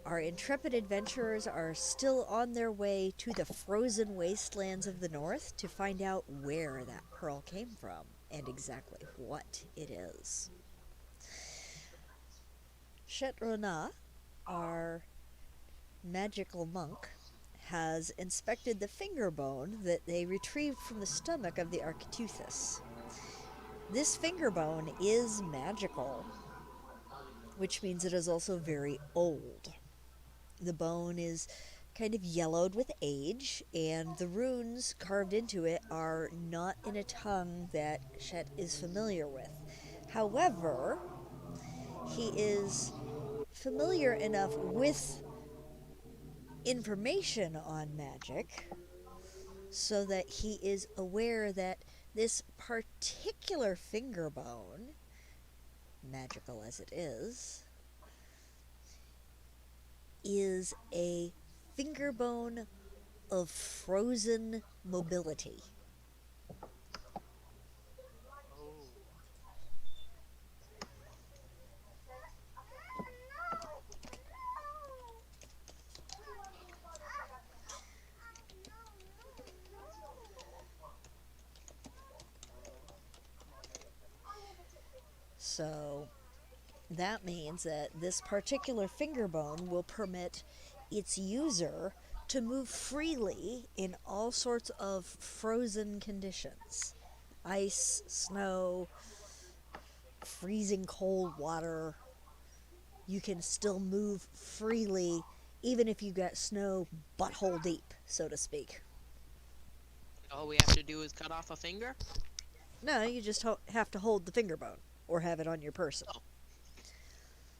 Our intrepid adventurers are still on their way to the frozen wastelands of the north to find out where that pearl came from and exactly what it is. Shetrona, our magical monk, has inspected the finger bone that they retrieved from the stomach of the Architeuthis. This finger bone is magical, which means it is also very old. The bone is kind of yellowed with age, and the runes carved into it are not in a tongue that Shet is familiar with. However, he is familiar enough with information on magic so that he is aware that this particular finger bone, magical as it is a finger bone of frozen mobility. Oh, So that means that this particular finger bone will permit its user to move freely in all sorts of frozen conditions: ice, snow, freezing cold water. You can still move freely even if you get snow butthole deep, so to speak. all we have to do is cut off a finger? No, you just have to hold the finger bone or have it on your person. Oh,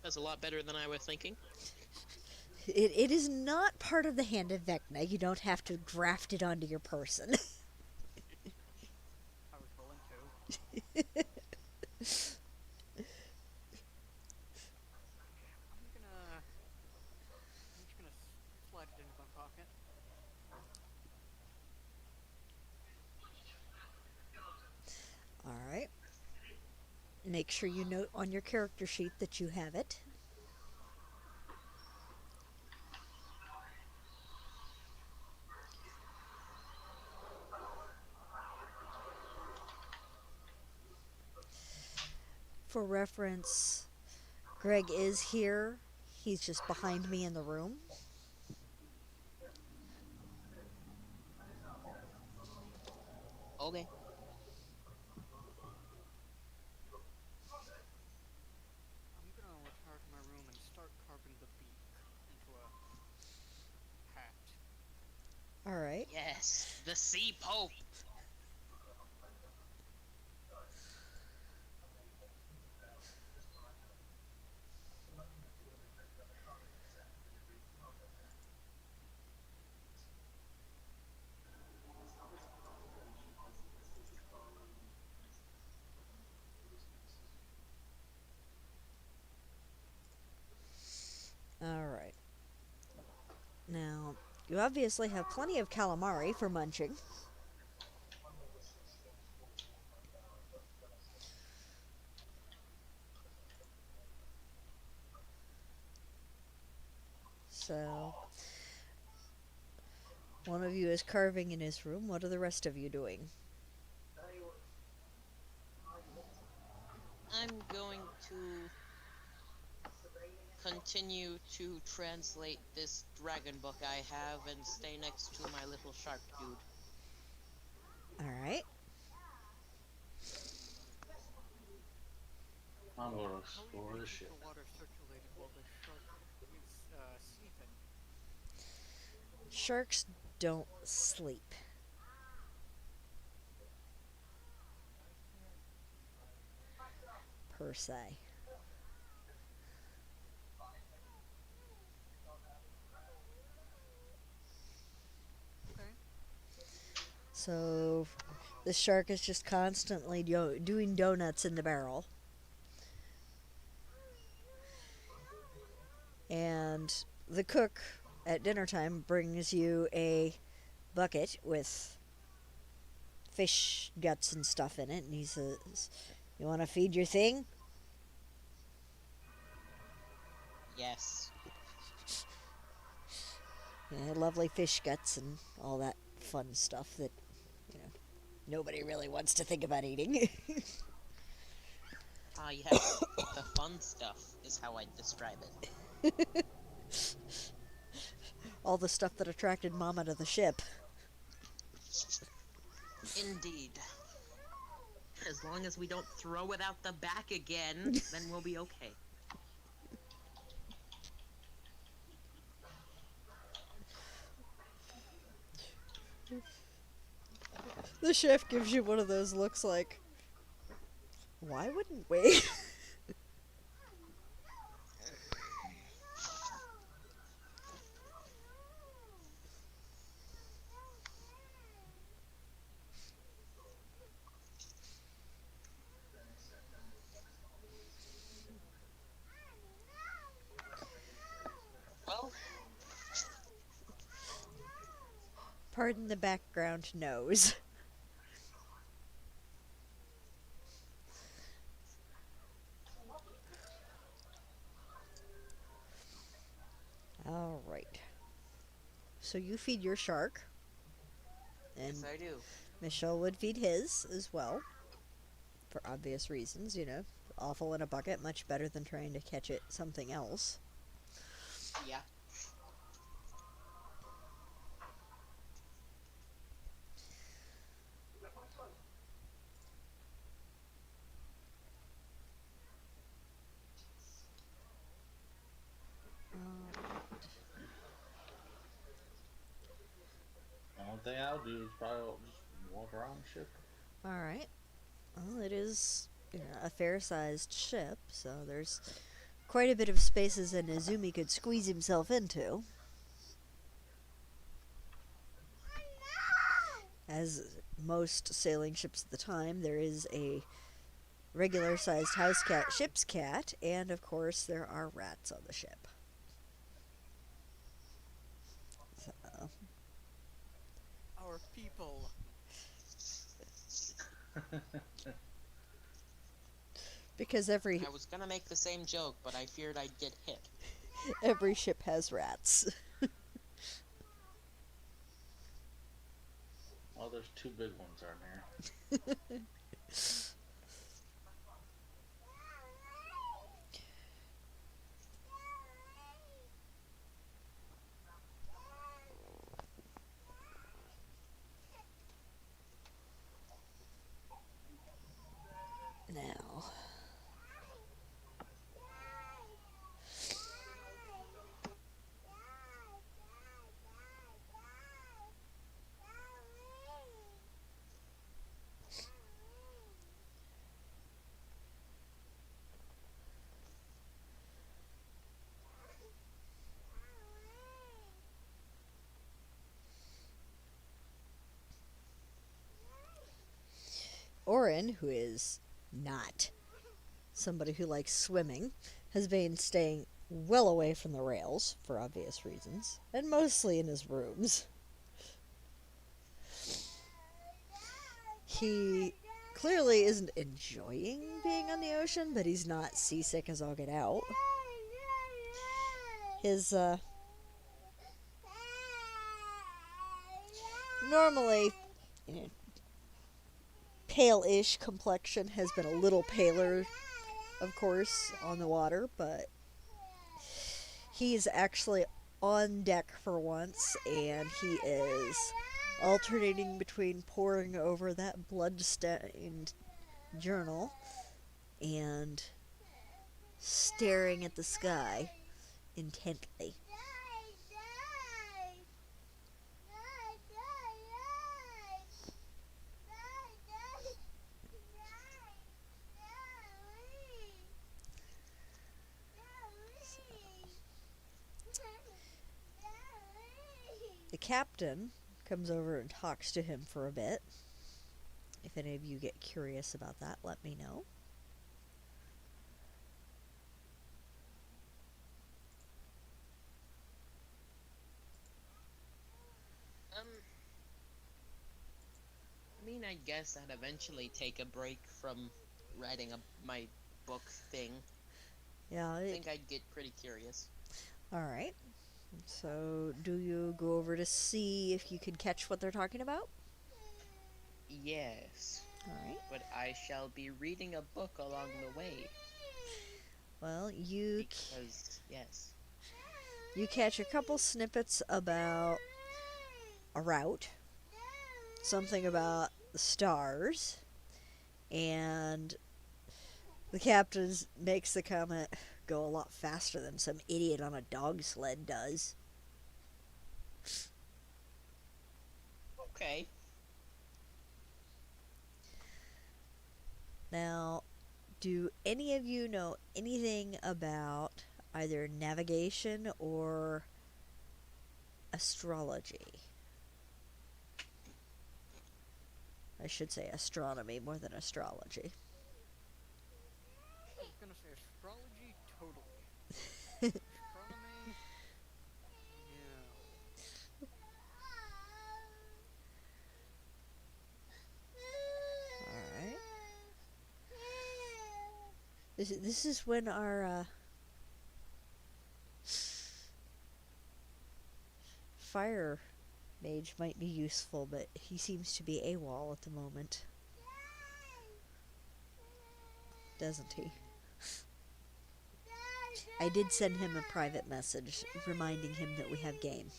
that's a lot better than I was thinking. It is not part of the hand of Vecna. You don't have to graft it onto your person. I was going to. I'm just gonna slide it into my pocket. All right. Make sure you note on your character sheet that you have it. For reference, Greg is here. He's just behind me in the room. Okay. I'm gonna retire to my room and start carving the beak into a hat. All right. Yes, the Sea Pope. All right. Now, you obviously have plenty of calamari for munching. So, one of you is carving in his room. What are the rest of you doing? I'm going to continue to translate this dragon book I have and stay next to my little shark dude. All right. I'm gonna How are you explore gonna the keep ship. the water circulated while the shark is sleeping? Sharks don't sleep, per se. Okay. So, the shark is just constantly doing donuts in the barrel. And the cook at dinner time brings you a bucket with fish guts and stuff in it, and he says, "You want to feed your thing?" Yes. Yeah, lovely fish guts and all that fun stuff that, you know, nobody really wants to think about eating. Ah, yes. The fun stuff is how I'd describe it. All the stuff that attracted Mama to the ship. Indeed. As long as we don't throw it out the back again, then we'll be okay. The chef gives you one of those looks like, why wouldn't we? Well, Pardon the background nose. All right. So you feed your shark, yes, and I do. Michelle would feed his as well, for obvious reasons, you know. Awful in a bucket, much better than trying to catch it something else. Yeah. The only thing I'll do is probably just walk around the ship. All right. Well, it is, you know, a fair-sized ship, so there's quite a bit of spaces that Izumi could squeeze himself into. As most sailing ships at the time, there is a regular sized house cat, ship's cat, and of course, there are rats on the ship. So, Our people. because every I was gonna make the same joke, but I feared I'd get hit. every ship has rats. Well, there's two big ones on here. Now, Orin, who is not somebody who likes swimming, has been staying well away from the rails for obvious reasons, and mostly in his rooms. He clearly isn't enjoying being on the ocean, but he's not seasick as all get out. His normally, you know, pale-ish complexion has been a little paler, of course, on the water, but he's actually on deck for once, and he is alternating between poring over that blood-stained journal and staring at the sky intently. The captain comes over and talks to him for a bit. If any of you get curious about that, let me know. Um, I mean, I guess I'd eventually take a break from writing my book thing. Yeah, I think I'd get pretty curious. all right. So, do you go over to see if you can catch what they're talking about? Yes, Alright. but I shall be reading a book along the way. Well, Because, yes. you catch a couple snippets about a route, something about the stars, and the captain makes the comment, go a lot faster than some idiot on a dog sled does. Okay. Now, do any of you know anything about either navigation or astrology? I should say astronomy more than astrology. I was gonna say astrology, totally. Astronomy, no. Alright. This is when our fire mage might be useful, but he seems to be AWOL at the moment. Doesn't he? I did send him a private message reminding him that we have game.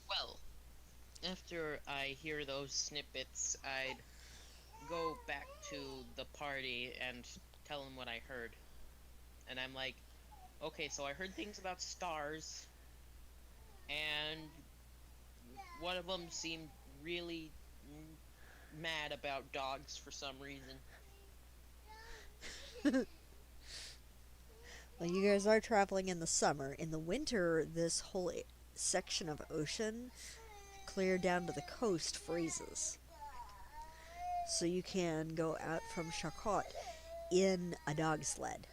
Well, after I hear those snippets, I'd go back to the party and tell them what I heard. And I'm like, okay, so I heard things about stars, and one of them seemed really mad about dogs for some reason. Well, you guys are traveling in the summer. In the winter, this whole section of ocean, clear down to the coast, freezes. So you can go out from Shakot in a dog sled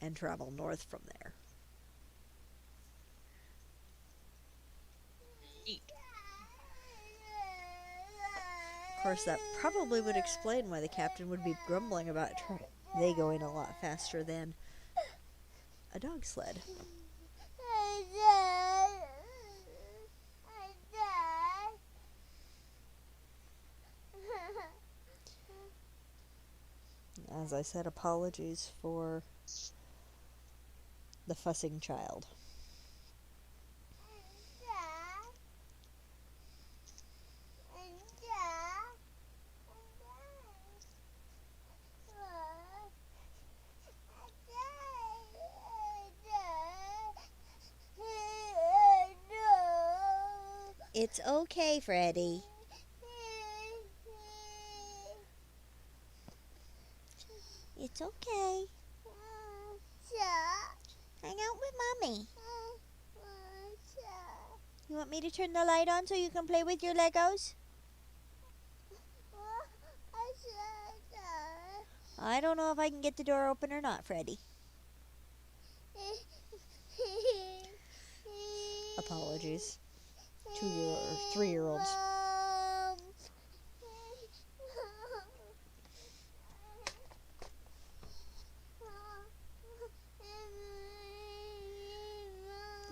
and travel north from there. Neat. Of course, that probably would explain why the captain would be grumbling about they going a lot faster than a dog sled. As I said, apologies for the fussing child. It's okay, Freddy. It's okay. Hang out with Mommy. You want me to turn the light on so you can play with your Legos? I don't know if I can get the door open or not, Freddy. Apologies. 2-year or 3-year-olds.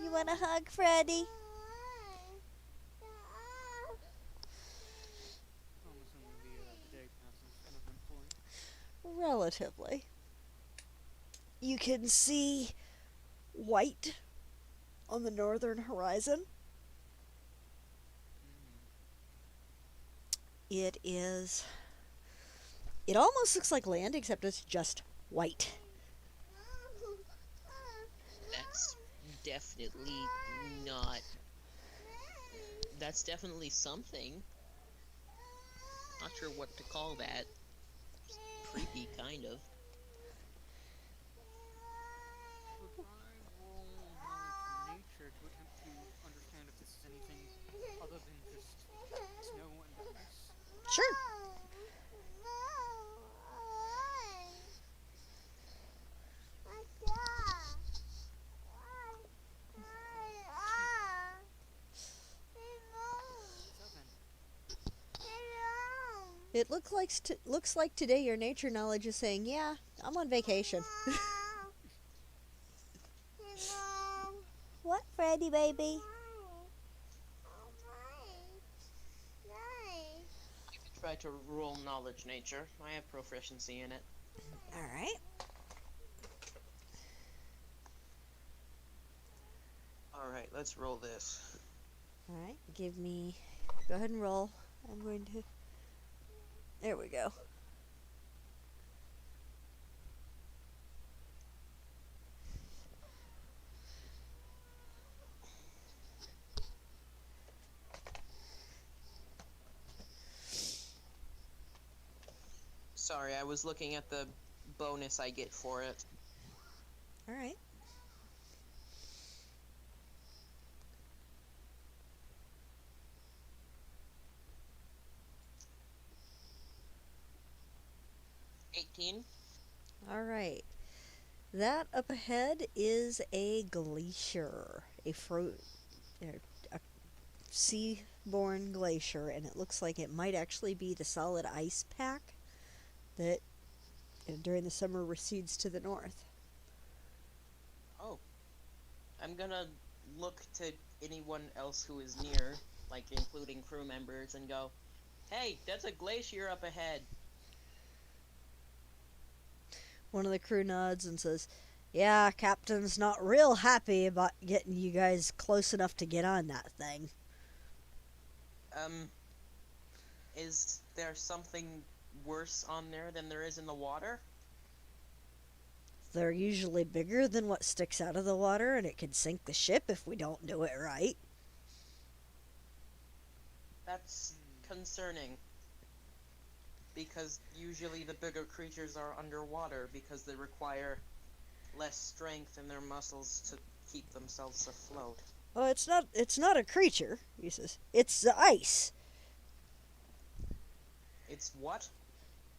You want a hug, Freddy? I'm assuming the day passes uneventfully. Relatively. You can see white on the northern horizon. It almost looks like land, except it's just white. That's definitely not. That's definitely something. Not sure what to call that. Creepy, kind of. Could I roll knowledge nature to attempt to understand if this is anything other than just snow and ice? Sure. It looks like today your nature knowledge is saying, "Yeah, I'm on vacation." What, Freddy baby? Try to roll knowledge nature. I have proficiency in it. All right. All right, let's roll this. All right. Give me. Go ahead and roll. I'm going to. There we go. Sorry, I was looking at the bonus I get for it. All right. $18. All right. That up ahead is a glacier, a sea-born glacier, and it looks like it might actually be the solid ice pack that during the summer recedes to the north. Oh. I'm gonna look to anyone else who is near, like including crew members, and go, "Hey, that's a glacier up ahead." One of the crew nods and says, "Yeah, Captain's not real happy about getting you guys close enough to get on that thing." Um, is there something worse on there than there is in the water? They're usually bigger than what sticks out of the water, and it can sink the ship if we don't do it right. That's concerning. Because usually the bigger creatures are underwater because they require less strength in their muscles to keep themselves afloat. Oh, it's not a creature, he says. It's the ice. It's what?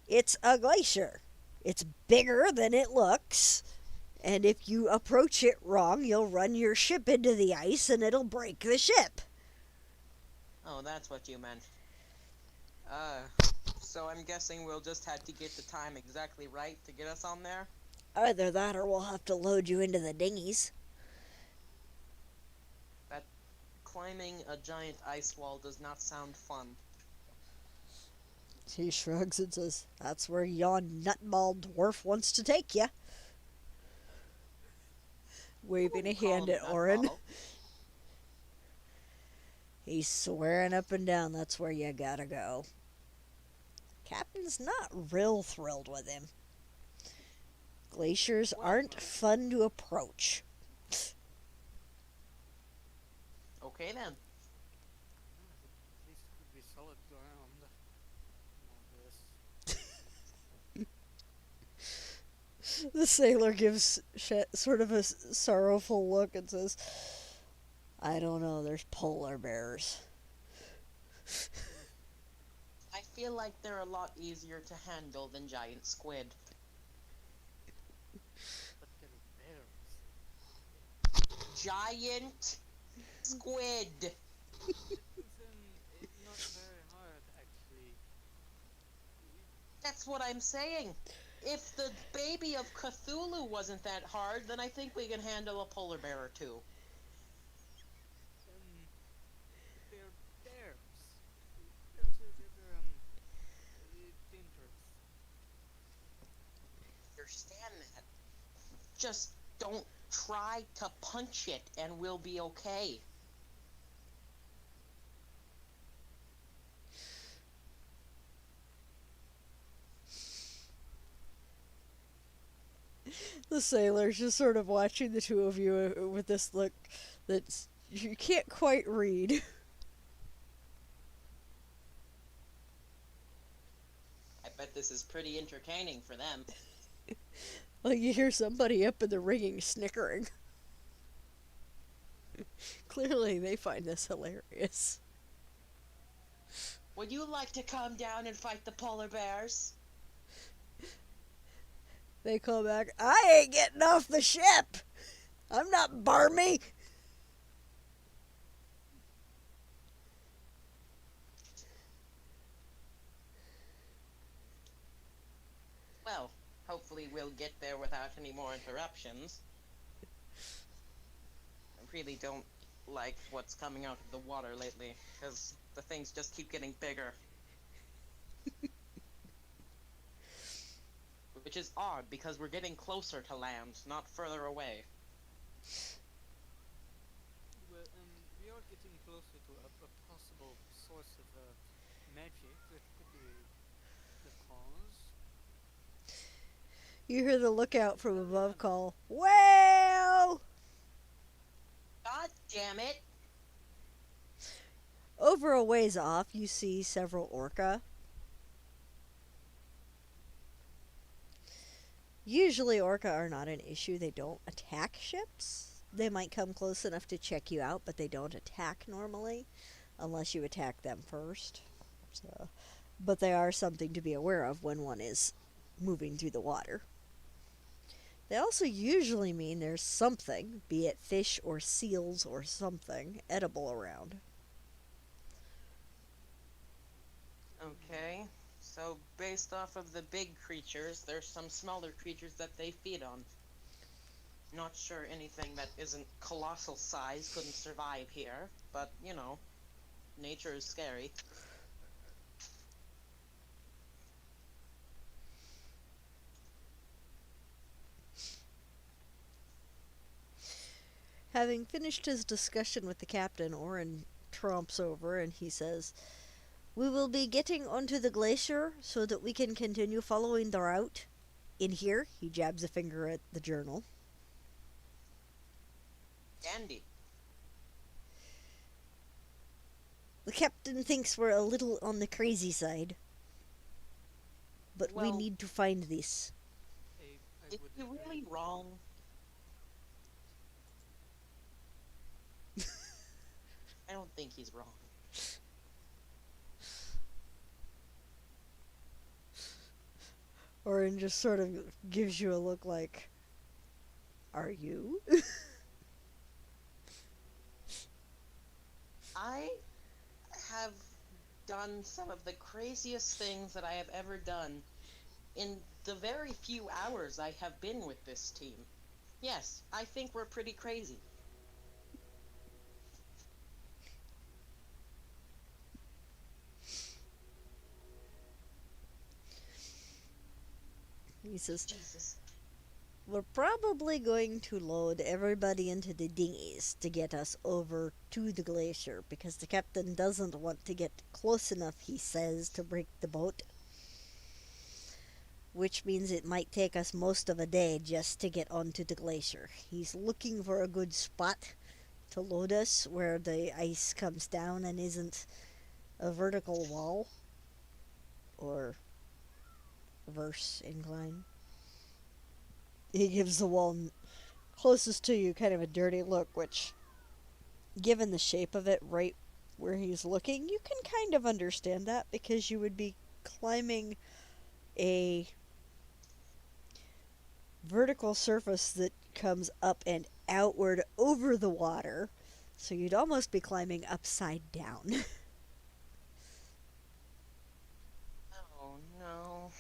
It's a glacier. It's bigger than it looks. And if you approach it wrong, you'll run your ship into the ice and it'll break the ship. Oh, that's what you meant. So I'm guessing we'll just have to get the time exactly right to get us on there? Either that or we'll have to load you into the dinghies. That climbing a giant ice wall does not sound fun. He shrugs and says, "That's where yon nutball dwarf wants to take you." Waving a hand at Orin. He's swearing up and down that's where you gotta go. Captain's not real thrilled with him. Glaciers aren't fun to approach. Okay then. At least it would be solid ground. All this. The sailor gives sort of a sorrowful look and says, "I don't know, there's polar bears." I feel like they're a lot easier to handle than giant squid. But they're bears. Giant squid! Not very hard, actually. That's what I'm saying. If the baby of Cthulhu wasn't that hard, then I think we can handle a polar bear or two. They're bears. Bears are rather, dangerous. Understand that. Just don't try to punch it and we'll be okay. The sailor's just sort of watching the two of you with this look that you can't quite read. I bet this is pretty entertaining for them. Like you hear somebody up in the rigging snickering. Clearly they find this hilarious. Would you like to come down and fight the polar bears? They call back, "I ain't getting off the ship! I'm not barmy!" hopefully we'll get there without any more interruptions. I really don't like what's coming out of the water lately, because the things just keep getting bigger. Which is odd, because we're getting closer to land, not further away. Well, we are getting closer to a possible source of magic that could be the cause. You hear the lookout from above call, "Whale!" God damn it! Over a ways off, you see several orca. Usually, orca are not an issue. They don't attack ships. They might come close enough to check you out, but they don't attack normally unless you attack them first. So, but they are something to be aware of when one is moving through the water. They also usually mean there's something, be it fish or seals or something, edible around. Okay, so based off of the big creatures, there's some smaller creatures that they feed on. Not sure anything that isn't colossal size couldn't survive here, but, nature is scary. Having finished his discussion with the captain, Orin tromps over and he says, "We will be getting onto the glacier so that we can continue following the route. In here," he jabs a finger at the journal. Andy, "The captain thinks we're a little on the crazy side, but we well, need to find this." I is would he really agree. wrong? I don't think he's wrong. Orin just sort of gives you a look like, "Are you?" I have done some of the craziest things that I have ever done in the very few hours I have been with this team. Yes, I think we're pretty crazy. He says, Jesus. "We're probably going to load everybody into the dinghies to get us over to the glacier because the captain doesn't want to get close enough, he says, to break the boat. Which means it might take us most of a day just to get onto the glacier. He's looking for a good spot to load us where the ice comes down and isn't a vertical wall or reverse incline." He gives the wall closest to you kind of a dirty look, which, given the shape of it right where he's looking, you can kind of understand that because you would be climbing a vertical surface that comes up and outward over the water. So you'd almost be climbing upside down. Oh no.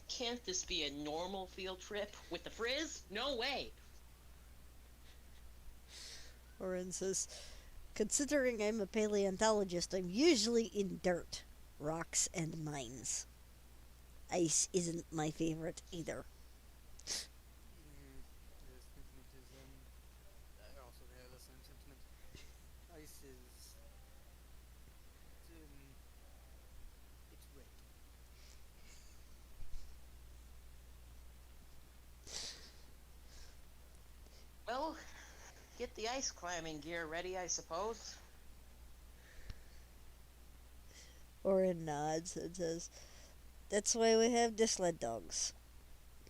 Can't this be a normal field trip with the frizz? No way. Orin says, "Considering I'm a paleontologist, I'm usually in dirt, rocks, and mines. Ice isn't my favorite either." The sentiment is I also have the same sentiment. Ice is it's red. Well, get the ice climbing gear ready, I suppose. Orin nods and says, "That's why we have the sled dogs,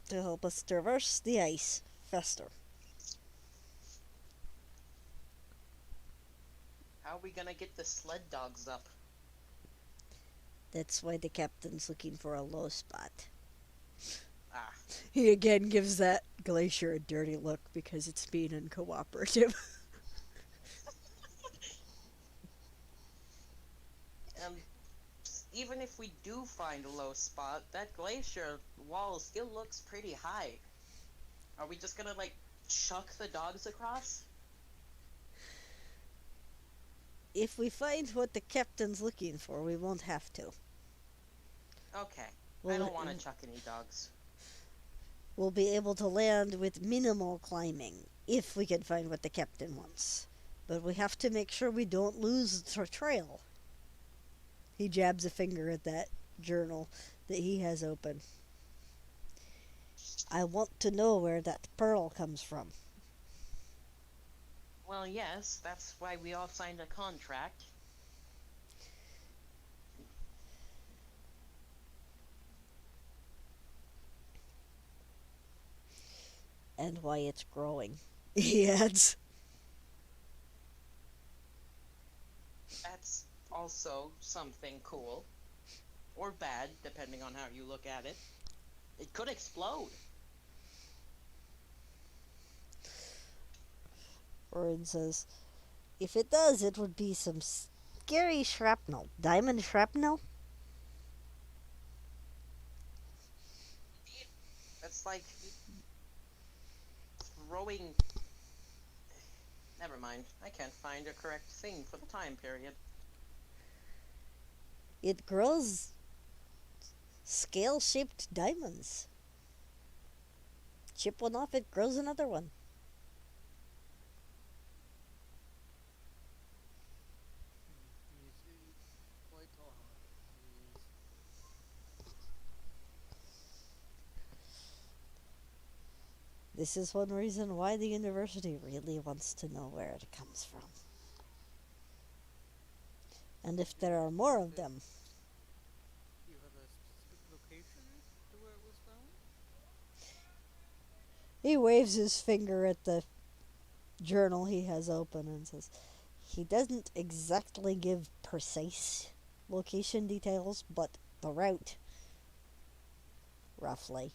to help us traverse the ice faster." How are we gonna get the sled dogs up? That's why the captain's looking for a low spot. Ah, He again gives that glacier a dirty look because it's being uncooperative. um, even if we do find a low spot, that glacier wall still looks pretty high. Are we just gonna, like, chuck the dogs across? If we find what the captain's looking for, we won't have to. Okay. I We'll, don't want to chuck any dogs. we'll be able to land with minimal climbing if we can find what the captain wants. But we have to make sure we don't lose the trail. He jabs a finger at that journal that he has open. I want to know where that pearl comes from. Well, yes, that's why we all signed a contract. And why it's growing. He adds. That's also something cool. Or bad, depending on how you look at it. It could explode. Orin says, if it does, it would be some scary shrapnel. Diamond shrapnel? Indeed. That's like throwing. Never mind. I can't find a correct thing for the time period. It grows scale shaped diamonds. Chip one off, it grows another one. He's quite odd. He's This is one reason why the university really wants to know where it comes from. And if there are more of them. You have a specific location to where it was found? He waves his finger at the journal he has open and says, he doesn't exactly give precise location details, but the route, roughly.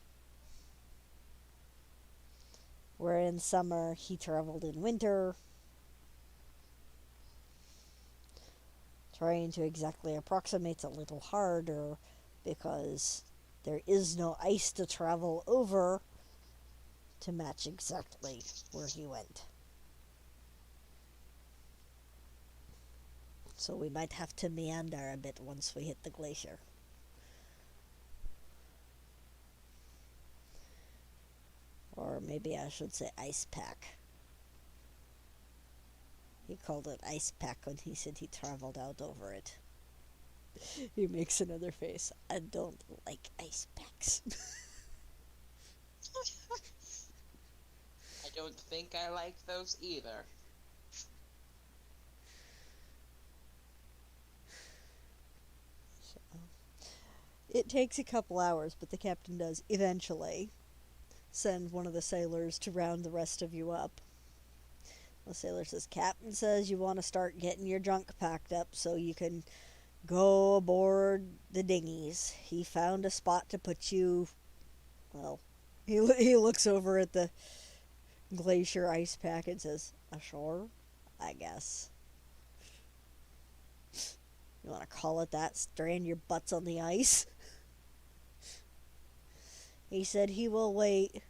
Where in summer he traveled in winter, trying to exactly approximate's a little harder because there is no ice to travel over to match exactly where he went. So we might have to meander a bit once we hit the glacier. Or maybe I should say ice pack. He called it ice pack when he said he traveled out over it. He makes another face. I don't like ice packs. I don't think I like those either. So, it takes a couple hours, but the captain does eventually send one of the sailors to round the rest of you up. The sailor says, Captain says you want to start getting your junk packed up so you can go aboard the dinghies. He found a spot to put you. Well, he looks over at the glacier ice pack and says, ashore, I guess. You want to call it that? Strand your butts on the ice? He said he will wait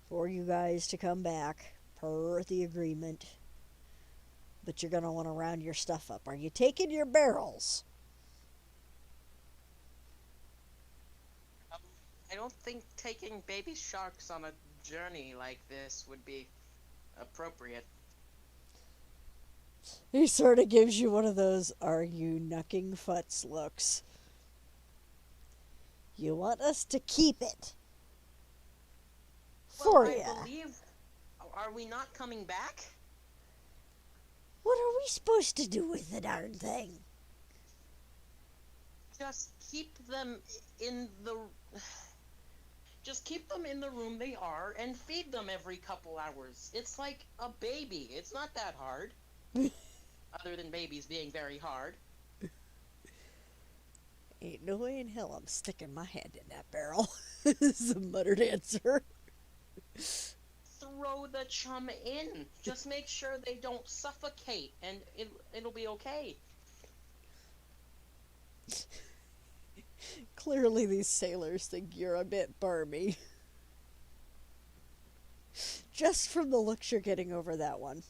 for you guys to come back per the agreement. But you're going to want to round your stuff up. Are you taking your barrels? I don't think taking baby sharks on a journey like this would be appropriate. He sort of gives you one of those, are you knucking futs looks. You want us to keep it. For Well, I ya. believe. Are we not coming back? What are we supposed to do with the darn thing? Just keep them in the. Just keep them in the room they are and feed them every couple hours. It's like a baby. It's not that hard. Other than babies being very hard. Ain't no way in hell I'm sticking my hand in that barrel. Is the muttered answer. Throw the chum in. Just make sure they don't suffocate, and it'll be okay. Clearly, these sailors think you're a bit barmy. Just from the looks you're getting over that one.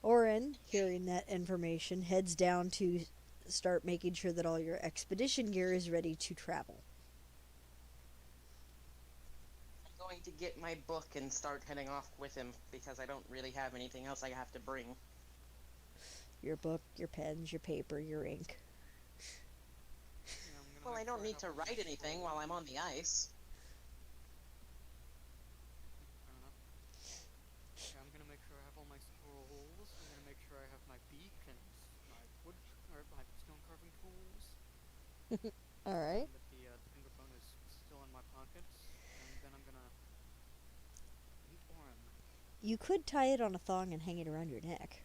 Orin, hearing that information, heads down to start making sure that all your expedition gear is ready to travel. I'm going to get my book and start heading off with him because I don't really have anything else I have to bring. Your book, your pens, your paper, your ink. Yeah, I'm gonna Well, make I don't sure need have to all my write anything while I'm on scrolls. the ice. Fair enough. Yeah, I'm gonna make sure I have all my scrolls. I'm gonna make sure I have my beak and my wood or my stone carving tools. Alright. And that the finger bone is still in my pockets. And then I'm gonna meet Orin. You could tie it on a thong and hang it around your neck.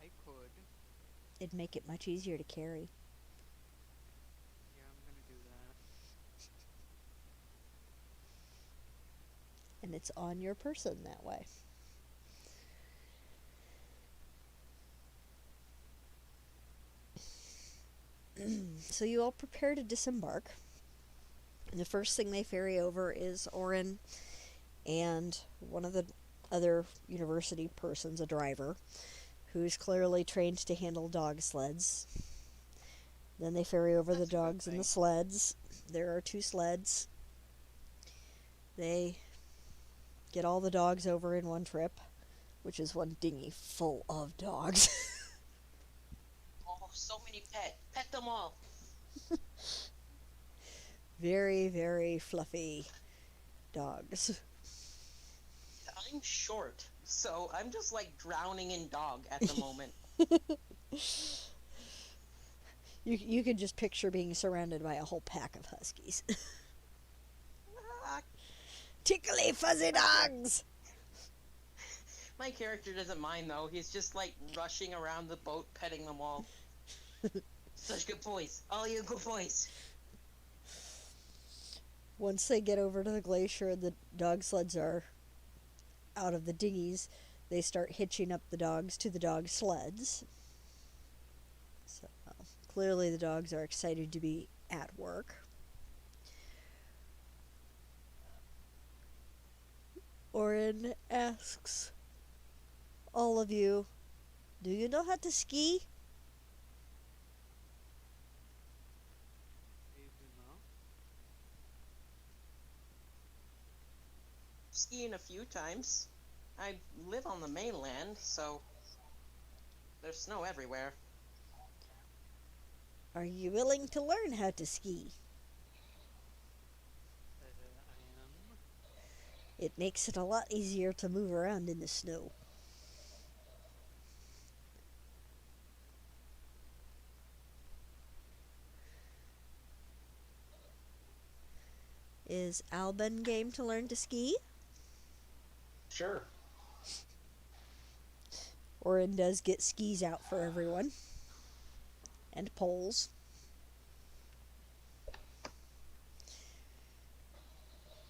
I could. It'd make it much easier to carry. Yeah, I'm gonna do that. And it's on your person that way. So you all prepare to disembark. And the first thing they ferry over is Orin and one of the other university persons, a driver, who's clearly trained to handle dog sleds. Then they ferry over the That's a good dogs and the thing. sleds. There are 2 sleds. They get all the dogs over in one trip, which is one dinghy full of dogs. Oh, so many pet. Pet them all. Very, very fluffy dogs. I'm short, so I'm just like drowning in dog at the moment. You can just picture being surrounded by a whole pack of huskies. Ah, Tickly fuzzy my, char- dogs! my character doesn't mind though. He's just like rushing around the boat, petting them all. Such good boys. All you good boys. Once they get over to the glacier and the dog sleds are out of the dinghies, they start hitching up the dogs to the dog sleds. So clearly the dogs are excited to be at work. Orin asks all of you, do you know how to ski? I do not. Skiing a few times. I live on the mainland, so there's snow everywhere. Are you willing to learn how to ski? I am. It makes it a lot easier to move around in the snow. Is Alban game to learn to ski? Sure. Orin does get skis out for everyone. And poles.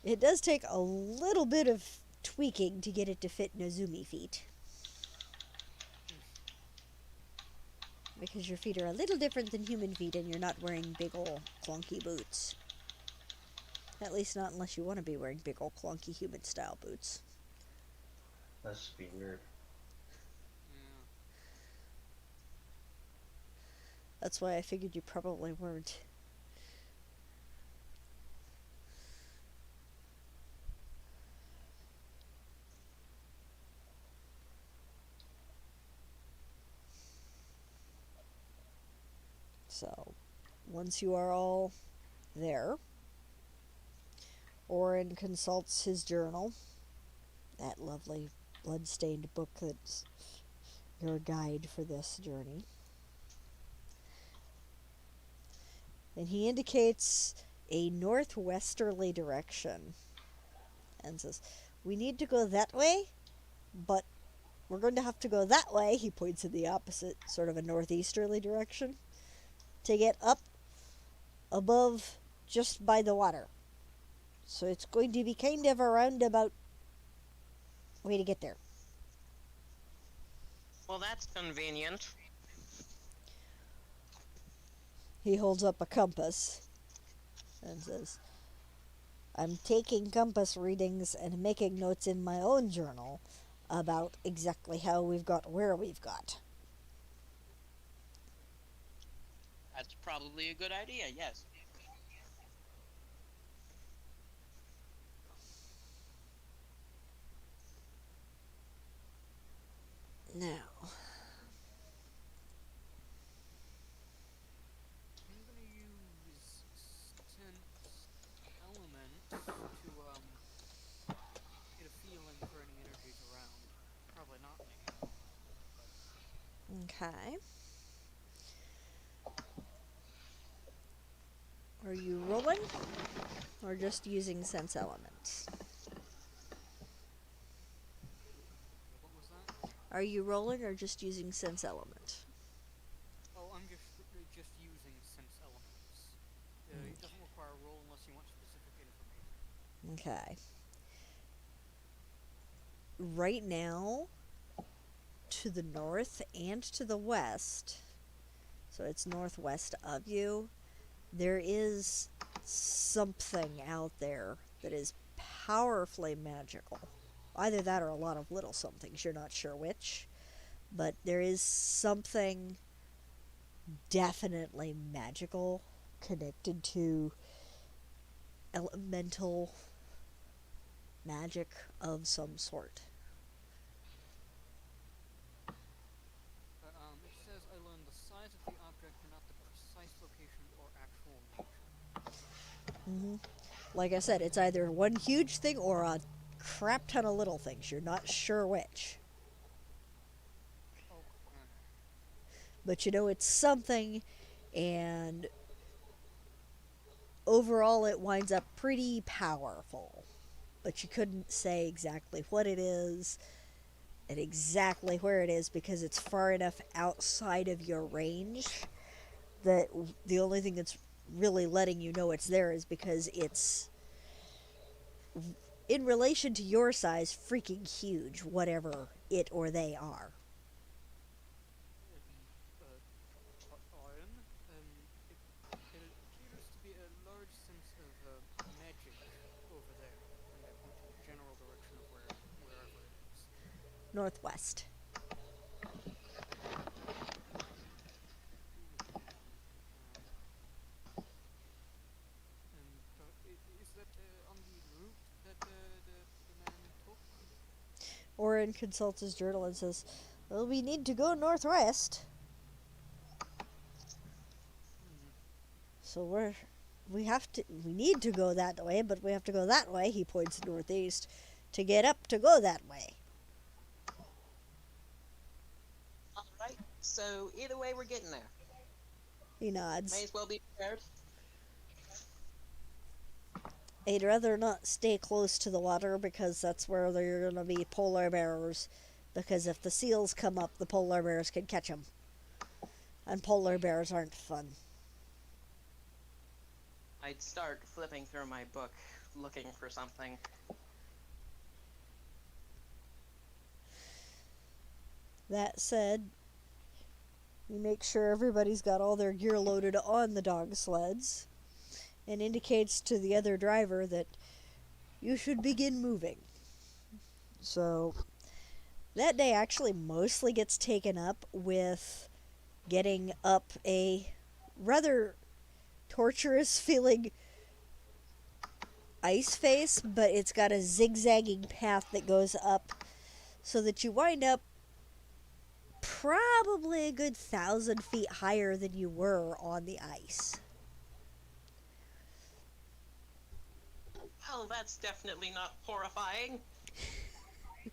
It does take a little bit of tweaking to get it to fit Nozumi feet. Because your feet are a little different than human feet and you're not wearing big ol' clunky boots. At least not unless you want to be wearing big ol' clunky human style boots. That's just be weird. Yeah. That's why I figured you probably weren't. So, once you are all there, Orin consults his journal, that lovely blood-stained book that's your guide for this journey. And he indicates a northwesterly direction and says, we need to go that way, but we're going to have to go that way. He points in the opposite, sort of a northeasterly direction, to get up above just by the water. So it's going to be kind of a roundabout way to get there. Well, that's convenient. He holds up a compass and says, I'm taking compass readings and making notes in my own journal about exactly how we've got where we've got. That's probably a good idea, yes. Now, I'm gonna use sense elements to get a feeling for any energies around. Probably not me, but okay. Are you rolling or just using sense elements? what was that? Are you rolling or just using sense element? Oh, I'm just using sense elements. It doesn't require a roll unless you want specific information. Okay. Right now, to the north and to the west, so it's northwest of you, there is something out there that is powerfully magical. Either that or a lot of little somethings, you're not sure which. But there is something definitely magical connected to elemental magic of some sort. But it says I learned the size of the object and not the precise location or actual nature. Mm-hmm. Like I said, it's either one huge thing or a crap ton of little things. You're not sure which. Okay. But you know it's something, and overall it winds up pretty powerful. But you couldn't say exactly what it is and exactly where it is because it's far enough outside of your range that the only thing that's really letting you know it's there is because it's in relation to your size freaking huge, whatever it or they are. Iron. It, it appears to be a large sense of magic over there, and I point to the general direction of wherever it is. Northwest. And is that on the route that the man took? Orin consults his journal and says, well, we need to go northwest. Hmm. So we need to go that way, but we have to go that way. He points northeast to get up to go that way. Alright, so either way, we're getting there. He May nods. as well be prepared. I'd rather not stay close to the water because that's where there are going to be polar bears. Because if the seals come up, the polar bears could catch them. And polar bears aren't fun. I'd start flipping through my book, looking for something. That said, you make sure everybody's got all their gear loaded on the dog sleds and indicates to the other driver that you should begin moving. So that day actually mostly gets taken up with getting up a rather torturous feeling ice face, but it's got a zigzagging path that goes up so that you wind up probably a good 1,000 feet higher than you were on the ice. Well, that's definitely not horrifying. Yeah,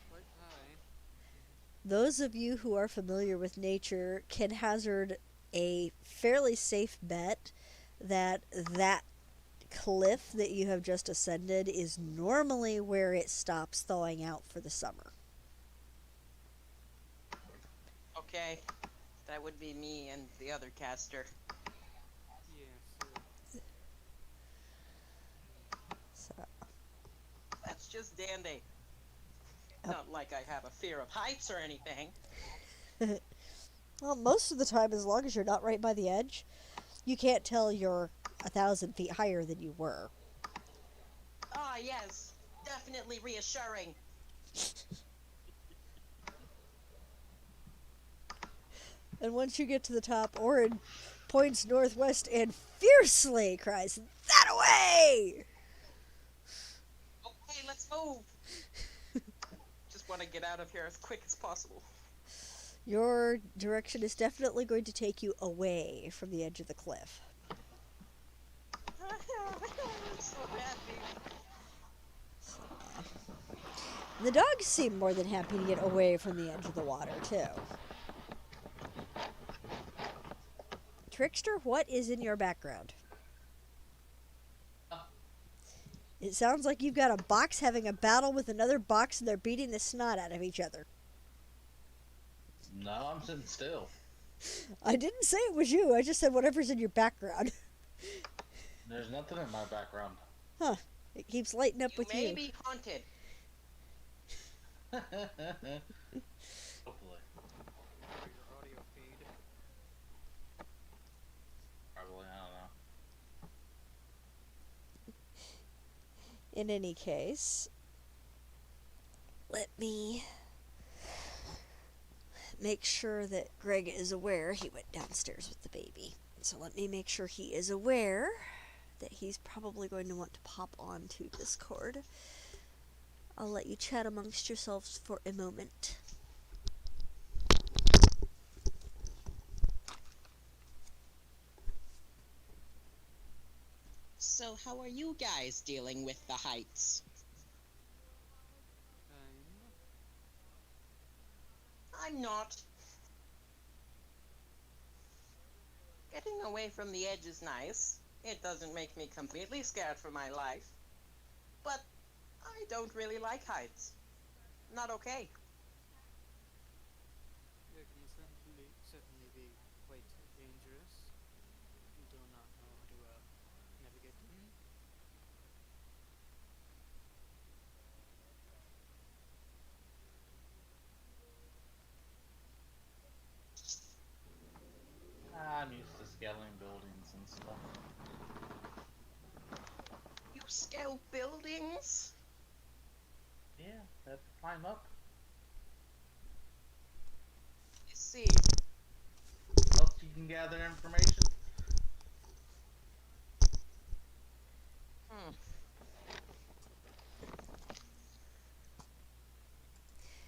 quite high. Those of you who are familiar with nature can hazard a fairly safe bet that that cliff that you have just ascended is normally where it stops thawing out for the summer. Okay, that would be me and the other caster. just dandy. Yep. Not like I have a fear of heights or anything. Well, most of the time, as long as you're not right by the edge, you can't tell you're 1,000 feet higher than you were. Ah, yes. Definitely reassuring. And once you get to the top, Orin points northwest and fiercely cries, "That away!" Okay, let's move. Just want to get out of here as quick as possible. Your direction is definitely going to take you away from the edge of the cliff. I'm so happy. The dogs seem more than happy to get away from the edge of the water, too. Trickster, what is in your background? It sounds like you've got a box having a battle with another box and they're beating the snot out of each other. No, I'm sitting still. I didn't say it was you, I just said whatever's in your background. There's nothing in my background. Huh. It keeps lighting up You with may you. be haunted. Hopefully. Or your audio feed. Probably, I don't know. In any case, let me make sure that Greg is aware he went downstairs with the baby. So let me make sure he is aware that he's probably going to want to pop onto Discord. I'll let you chat amongst yourselves for a moment. So, how are you guys dealing with the heights? Fine. I'm not. Getting away from the edge is nice. It doesn't make me completely scared for my life. But I don't really like heights. Not okay. They can certainly be quite dangerous if you do not know how to navigate them. I'm used to scaling buildings and stuff. You scale buildings? Yeah, I have to climb up. I see. Else you can gather information. Hmm.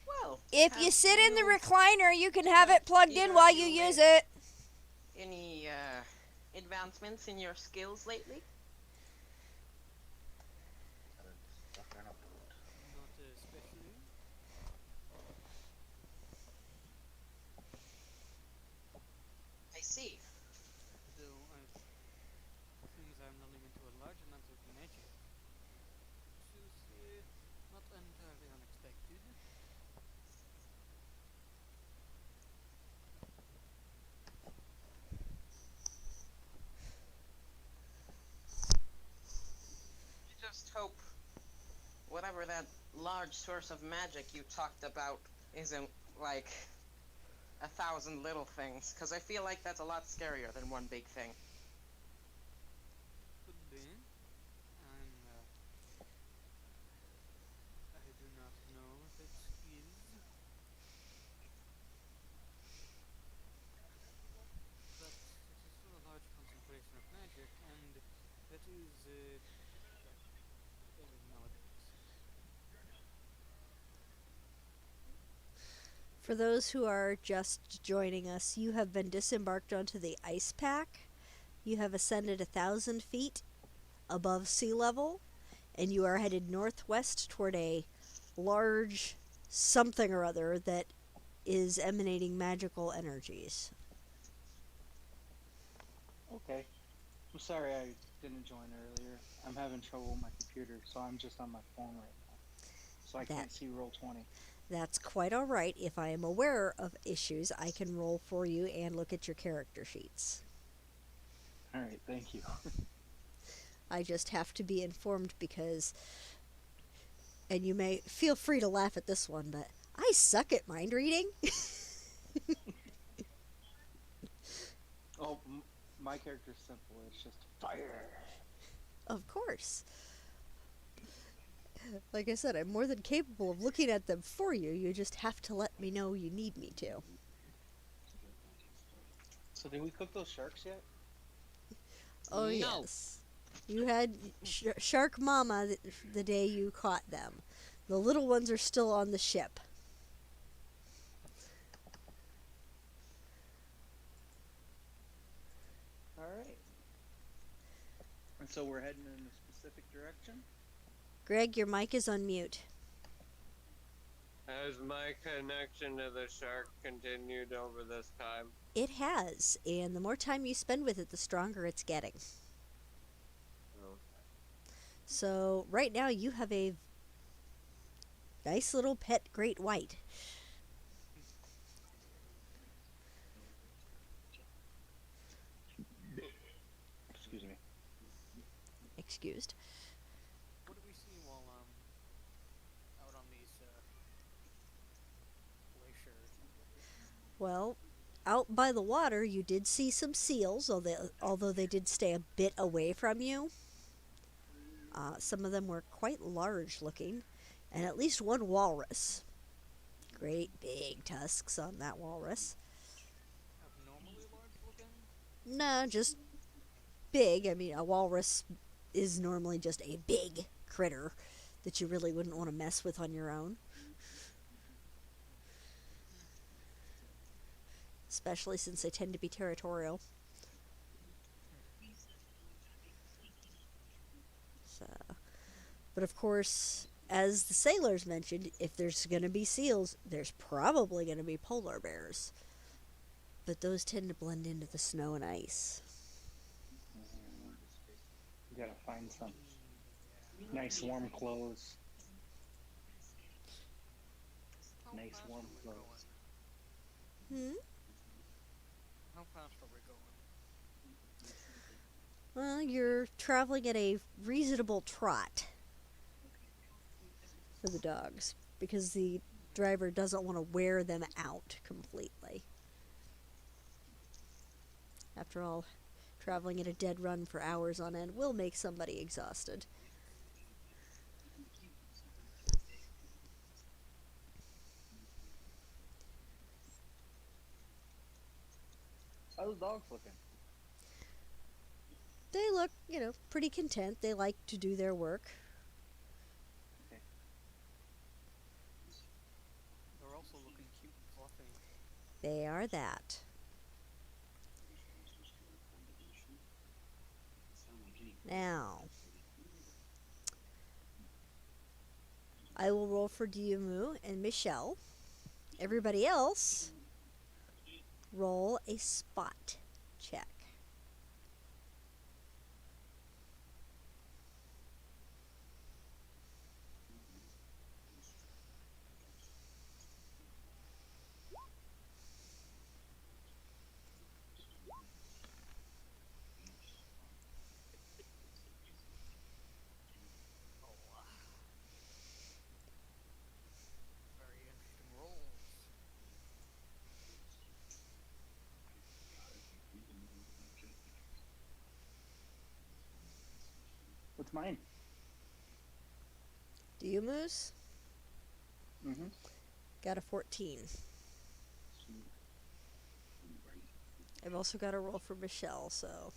Well, If you have sit in the you recliner, you can have it plugged in either while of you you use made it. any advancements in your skills lately? Stuck in a boat. Not especially. I see. Though it seems I'm running into a large amount of magic, which is not entirely unexpected. I just hope whatever that large source of magic you talked about isn't like 1,000 little things, because I feel like that's a lot scarier than one big thing. Could be. I do not know if it is. But it is still a large concentration of magic, and that is failing nowadays. For those who are just joining us, you have been disembarked onto the ice pack. You have ascended 1,000 feet above sea level, and you are headed northwest toward a large something or other that is emanating magical energies. Okay. I'm sorry I didn't join earlier. I'm having trouble with my computer, so I'm just on my phone right now. So I That can't see roll 20. that's quite all right. If I am aware of issues, I can roll for you and look at your character sheets. Alright, thank you. I just have to be informed because And you may feel free to laugh at this one, but I suck at mind reading. Oh, my character's simple. It's just fire. Of course. Like I said, I'm more than capable of looking at them for you. You just have to let me know you need me to. So did we cook those sharks yet? Oh, No. yes. You had Shark Mama the day you caught them. The little ones are still on the ship. All right. And so we're heading in a specific direction. Greg, your mic is on mute. Has my connection to the shark continued over this time? It has, and the more time you spend with it, the stronger it's getting. Oh. So, right now, you have a nice little pet great white. Excuse me. Excused. What do we see while out on these glaciers? Well, out by the water, you did see some seals, although they did stay a bit away from you. Some of them were quite large looking, and at least one walrus. Great big tusks on that walrus. Abnormally large looking? No, just big. I mean, a walrus is normally just a big critter that you really wouldn't want to mess with on your own. Especially since they tend to be territorial. So, but of course, as the sailors mentioned, if there's going to be seals, there's probably going to be polar bears. But those tend to blend into the snow and ice. We gotta find some nice warm clothes. How Nice fast warm are we clothes. going? Hmm? How fast are we going? Well, you're traveling at a reasonable trot for the dogs because the driver doesn't want to wear them out completely. After all, traveling at a dead run for hours on end will make somebody exhausted. How's those dogs looking? They look, pretty content. They like to do their work. They're also looking cute and fluffy. They are that. Now, I will roll for Diumu and Michelle. Everybody else, roll a spot check. Oh, very interesting rolls. What's mine? Diumu's Mm-hmm. got a 14. I've also got a roll for Michelle, so.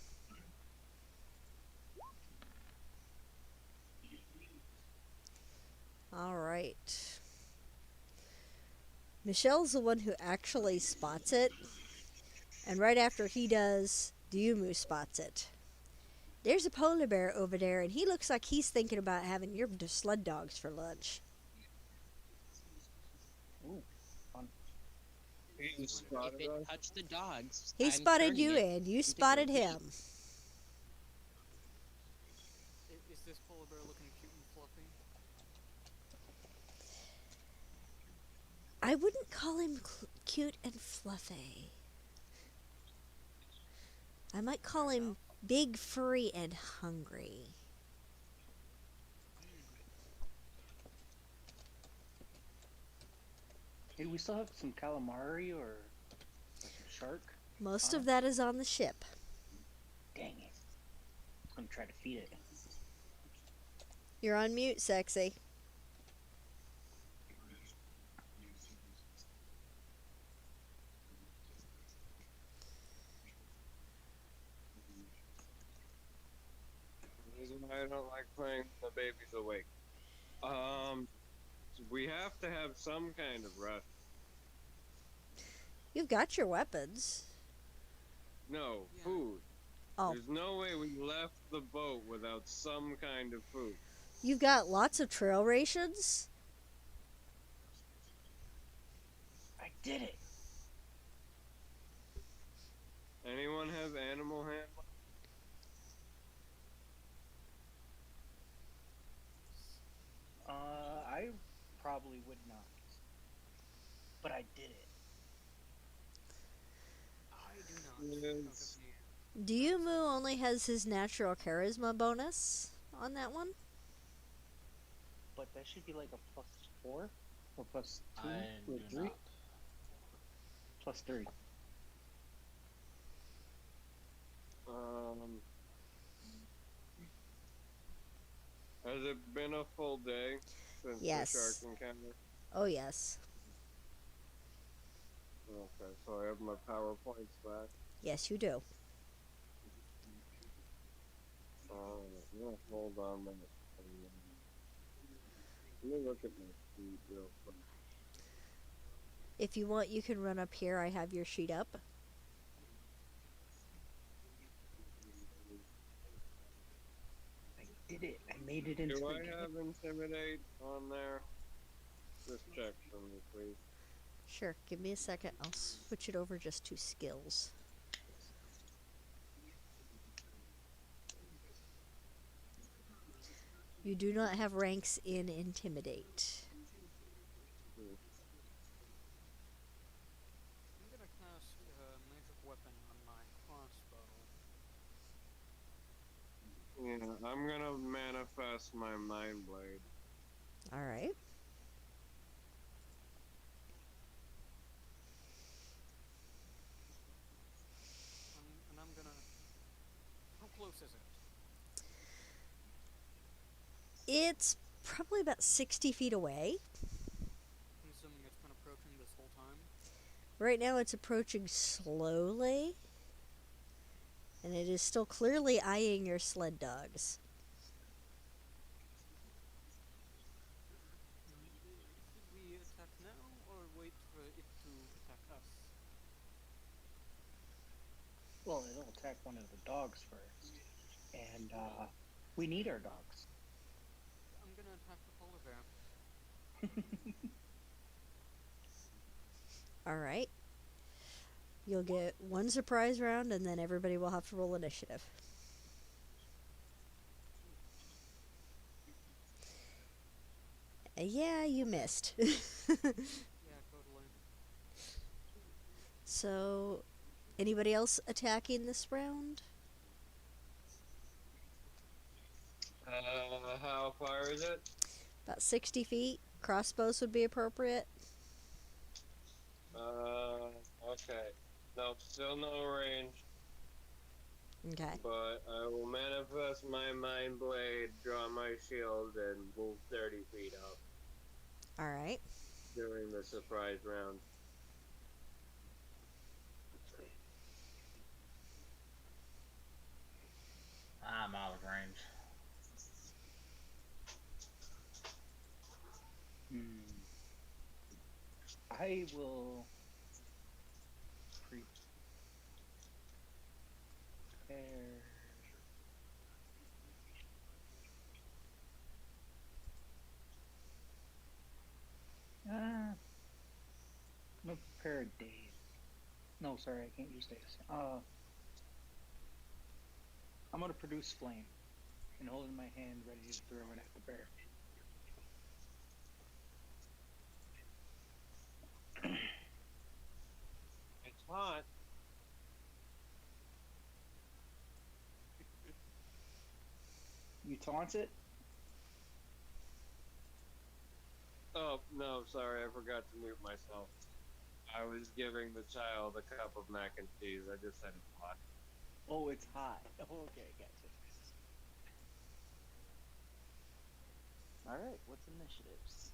All right. Michelle's the one who actually spots it, and right after he does, Diumu spots it. There's a polar bear over there, and he looks like he's thinking about having your sled dogs for lunch. Ooh, fun. You If spotted it us? touched the dogs, He I'm spotted turning you, it and you into spotted goatee. him. Is this polar bear looking cute and fluffy? I wouldn't call him cute and fluffy. I might call Fair him enough. big, furry, and hungry. Hey, we still have some calamari or some shark. Most on of us? that is on the ship. Dang it! I'm gonna try to feed it. You're on mute, sexy. This is why I don't like playing when the baby's awake. We have to have some kind of rest. You've got your weapons. No, Yeah. food. Oh, There's no way we left the boat without some kind of food. you've got lots of trail rations? I did it! Anyone have animal handling? I probably would not. But I did it. I do not. Don't Yes. have any. Diumu only has his natural charisma bonus on that one. But that should be like a +4 or +2 I or do 3. not. +3. Um, has it been a full day since Yes. the shark encounter? Oh, yes. Okay, so I have my PowerPoints back. Yes, you do. Yeah, hold on a minute. Let me look at my sheet real quick. If you want, you can run up here. I have your sheet up. I did it. I made it into Do the I game. have Intimidate on there? Just check for me, please. Sure, give me a second. I'll switch it over just to skills. You do not have ranks in Intimidate. I'm gonna cast magic weapon on my crossbow. Yeah, I'm gonna manifest my Mind Blade. Alright. And I'm gonna. How close is it? It's probably about 60 feet away. I'm assuming it's been approaching this whole time. Right now it's approaching slowly. And it is still clearly eyeing your sled dogs. Should we attack now or wait for it to attack us? Well, it'll attack one of the dogs first. And we need our dogs. I'm gonna attack the polar bear. Alright. You'll get one surprise round, and then everybody will have to roll initiative. Yeah, you missed. Yeah, totally. So, anybody else attacking this round? How far is it? About 60 feet. Crossbows would be appropriate. Okay. No, still no range, Okay. but I will manifest my Mind Blade, draw my shield, and move 30 feet up Alright. during the surprise round. I'm out of range. I will prepare. I'm gonna prepare a daze. No, sorry, I can't use daze. I'm gonna produce flame and hold it in my hand, ready to throw it at the bear. It's hot. You taunt it? Oh, No, sorry, I forgot to mute myself. I was giving the child a cup of mac and cheese. I just said it's hot. Oh, it's hot. Oh, okay, gotcha. All right, what's initiatives?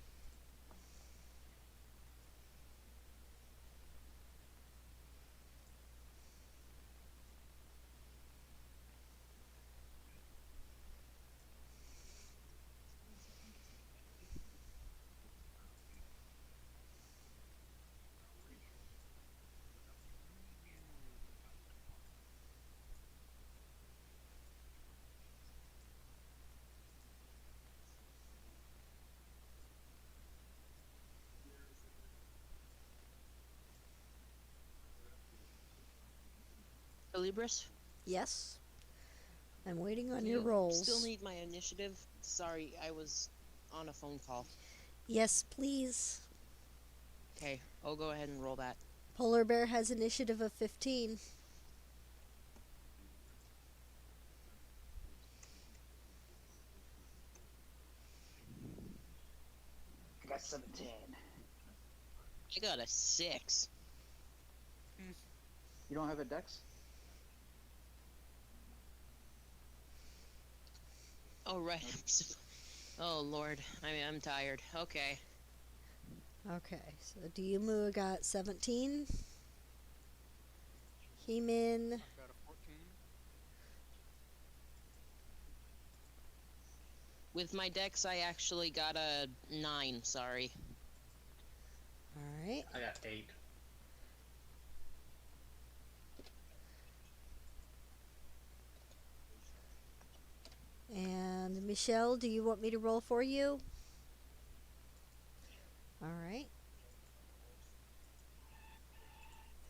Libris, Yes? I'm waiting on do your you rolls. still need my initiative? Sorry, I was on a phone call. Yes, please. Okay, I'll go ahead and roll that. Polar Bear has initiative of 15. I got 17. I got a 6. You don't have a dex? Oh, right. Oh, Lord. I'm tired. Okay. Okay, so Diumu got 17. Heemin, I've got a 14. With my dex, I actually got a 9, sorry. alright. I got 8. And Michelle, do you want me to roll for you? Alright.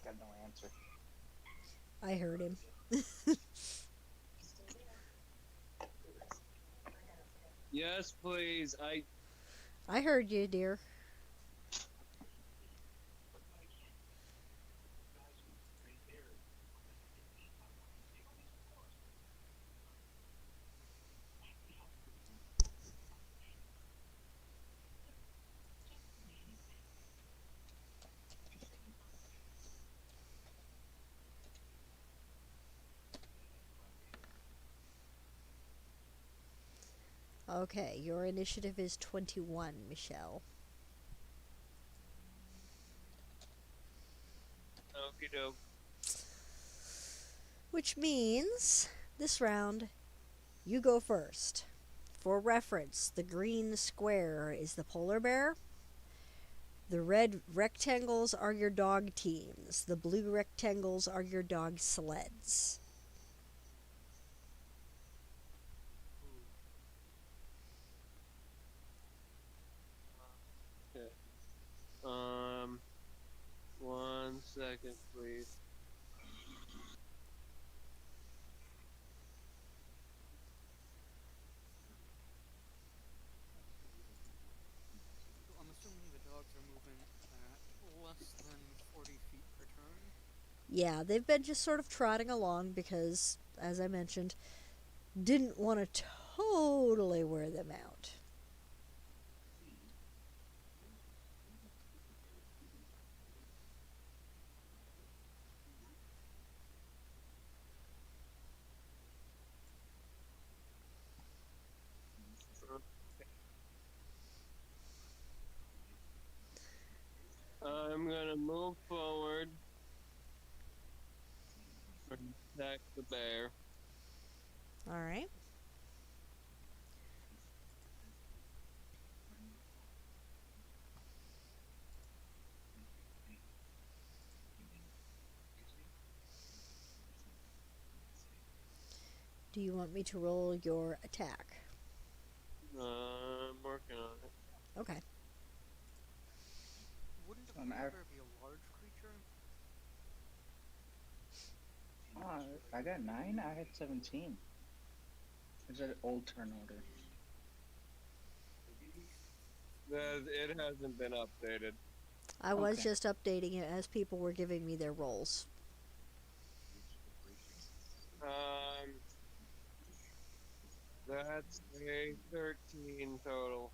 Got no answer. I heard him. Yes, please. I heard you, dear. Okay, your initiative is 21, Michelle. Okie doke. Which means this round, you go first. For reference, the green square is the polar bear. The red rectangles are your dog teams. The blue rectangles are your dog sleds. Okay. 1 second, please. So I'm assuming the dogs are moving at less than 40 feet per turn. Yeah, they've been just sort of trotting along because, as I mentioned, didn't want to totally wear them out. I'm gonna move forward and attack the bear. Alright. Do you want me to roll your attack? I'm working on it. Okay. Wouldn't a On polar our- bear be a large creature? I got 9. I had 17. Is that old turn order? It hasn't been updated. I was Okay. just updating it as people were giving me their rolls. That's a 13 total.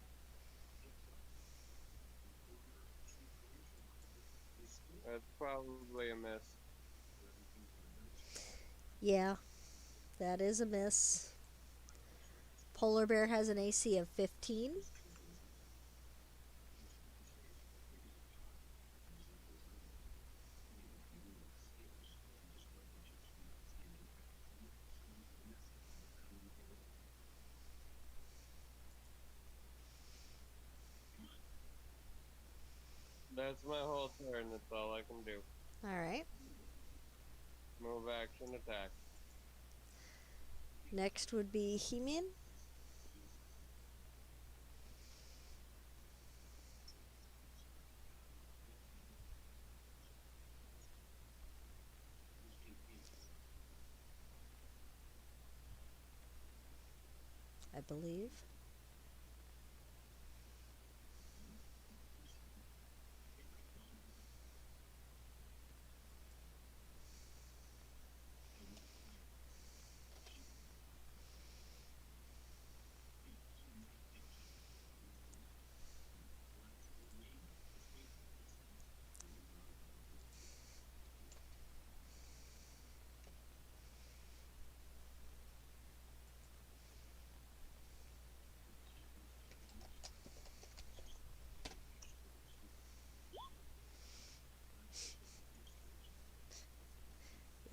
That's probably a miss. Yeah, that is a miss. Polar bear has an AC of 15. That's my whole turn. That's all I can do. All right. Move, action, attack. Next would be He-Man. I believe.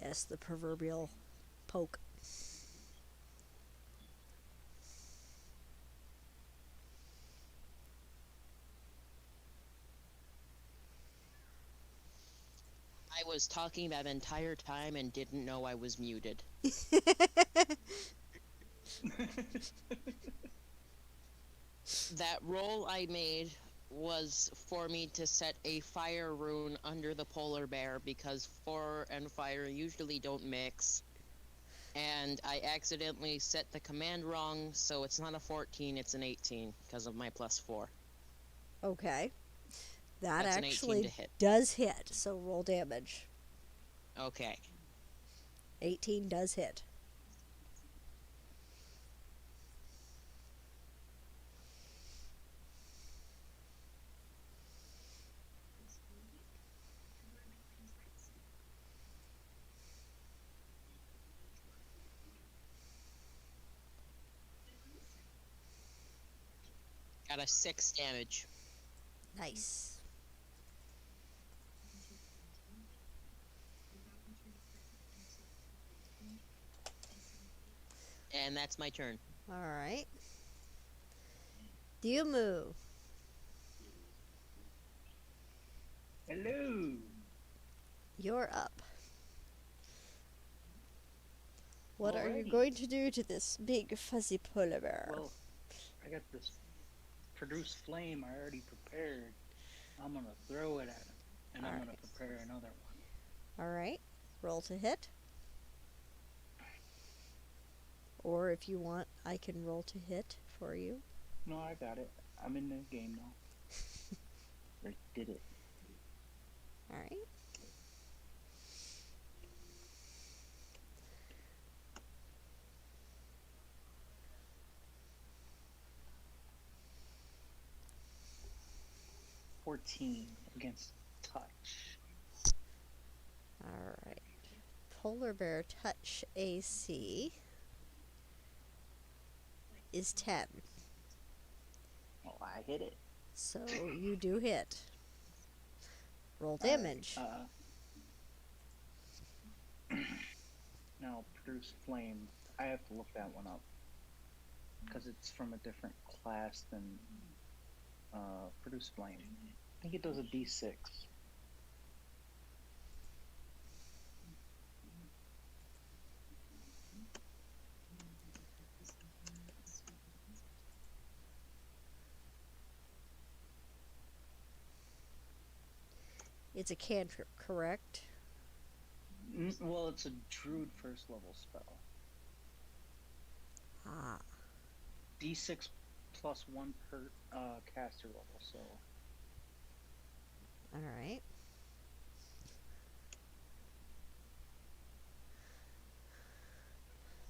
Yes, the proverbial poke. I was talking that entire time and didn't know I was muted. That roll I made was for me to set a fire rune under the polar bear because fur and fire usually don't mix. And I accidentally set the command wrong, so it's not a 14, it's an 18 because of my +4. Okay. That That's an 18 to actually hit. does hit, so roll damage. Okay. 18 does hit. Got a 6 damage. Nice. And that's my turn. All right. Do you move? Hello. You're up. What are you Alrighty. going to do to this big fuzzy polar bear? Well, I got this produce flame I already prepared. I'm gonna throw it at him, and I'm gonna Alright. prepare another one. All right. Roll to hit. Or if you want, I can roll to hit for you. No, I got it. I'm in the game now. I did it. All right. Against touch. All right. Polar bear touch AC is 10. Oh, I hit it. So you do hit. Roll Alright, damage. Now, produce flame. I have to look that one up because it's from a different class than produce flame. I think it does a D6. It's a cantrip, correct? Well, it's a druid first level spell. Ah. D6 plus 1 per caster level, so. All right.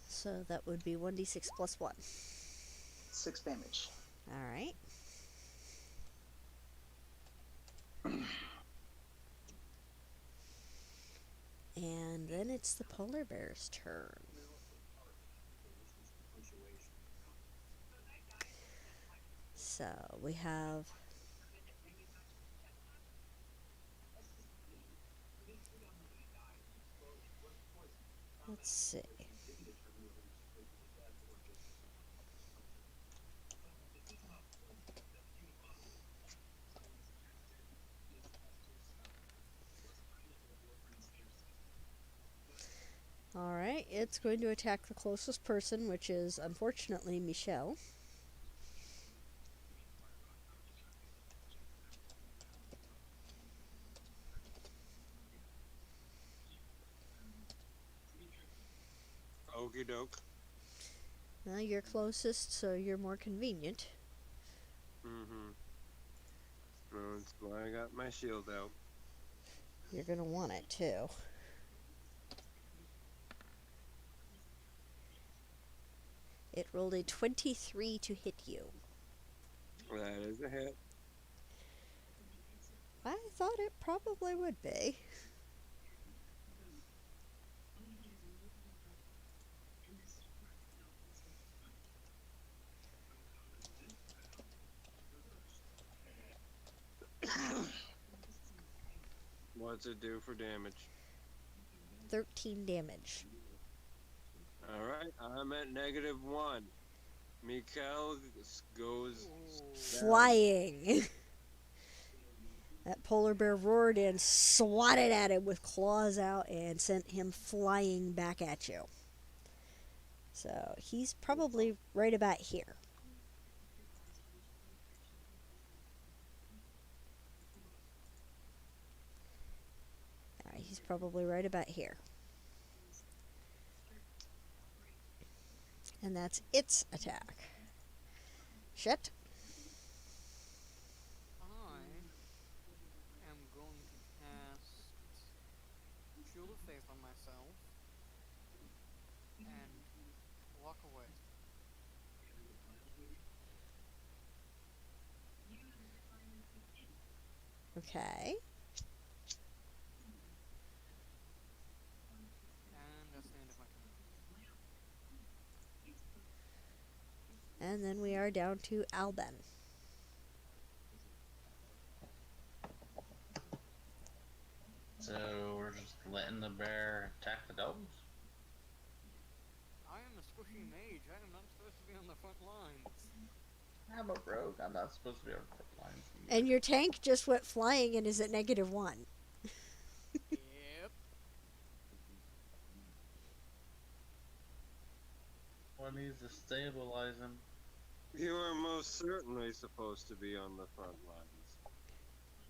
So that would be 1d6 plus 1. 6 damage. All right. it's the polar bear's turn. So we have. Let's see. Alright, it's going to attack the closest person, which is unfortunately Michelle. Okie doke. You're closest, so you're more convenient. Mm-hmm. That's why I got my shield out. You're going to want it too. It rolled a 23 to hit you. That is a hit. I thought it probably would be. What's it do for damage? 13 damage. Alright, I'm at -1. Mikael goes Flying. That polar bear roared and swatted at him with claws out and sent him flying back at you. So he's probably right about here. He's probably right about here. And that's its attack. Shit. I am going to cast Shield of Faith on myself and walk away. Okay. And that's the end of my turn. And then we are down to Alben. So we're just letting the bear attack the dogs? I am a squishy mage. I am not supposed to be on the front lines. I'm a rogue. I'm not supposed to be on the front lines. And your tank just went flying and is at -1. Yep. One needs to stabilize him. You are most certainly supposed to be on the front lines.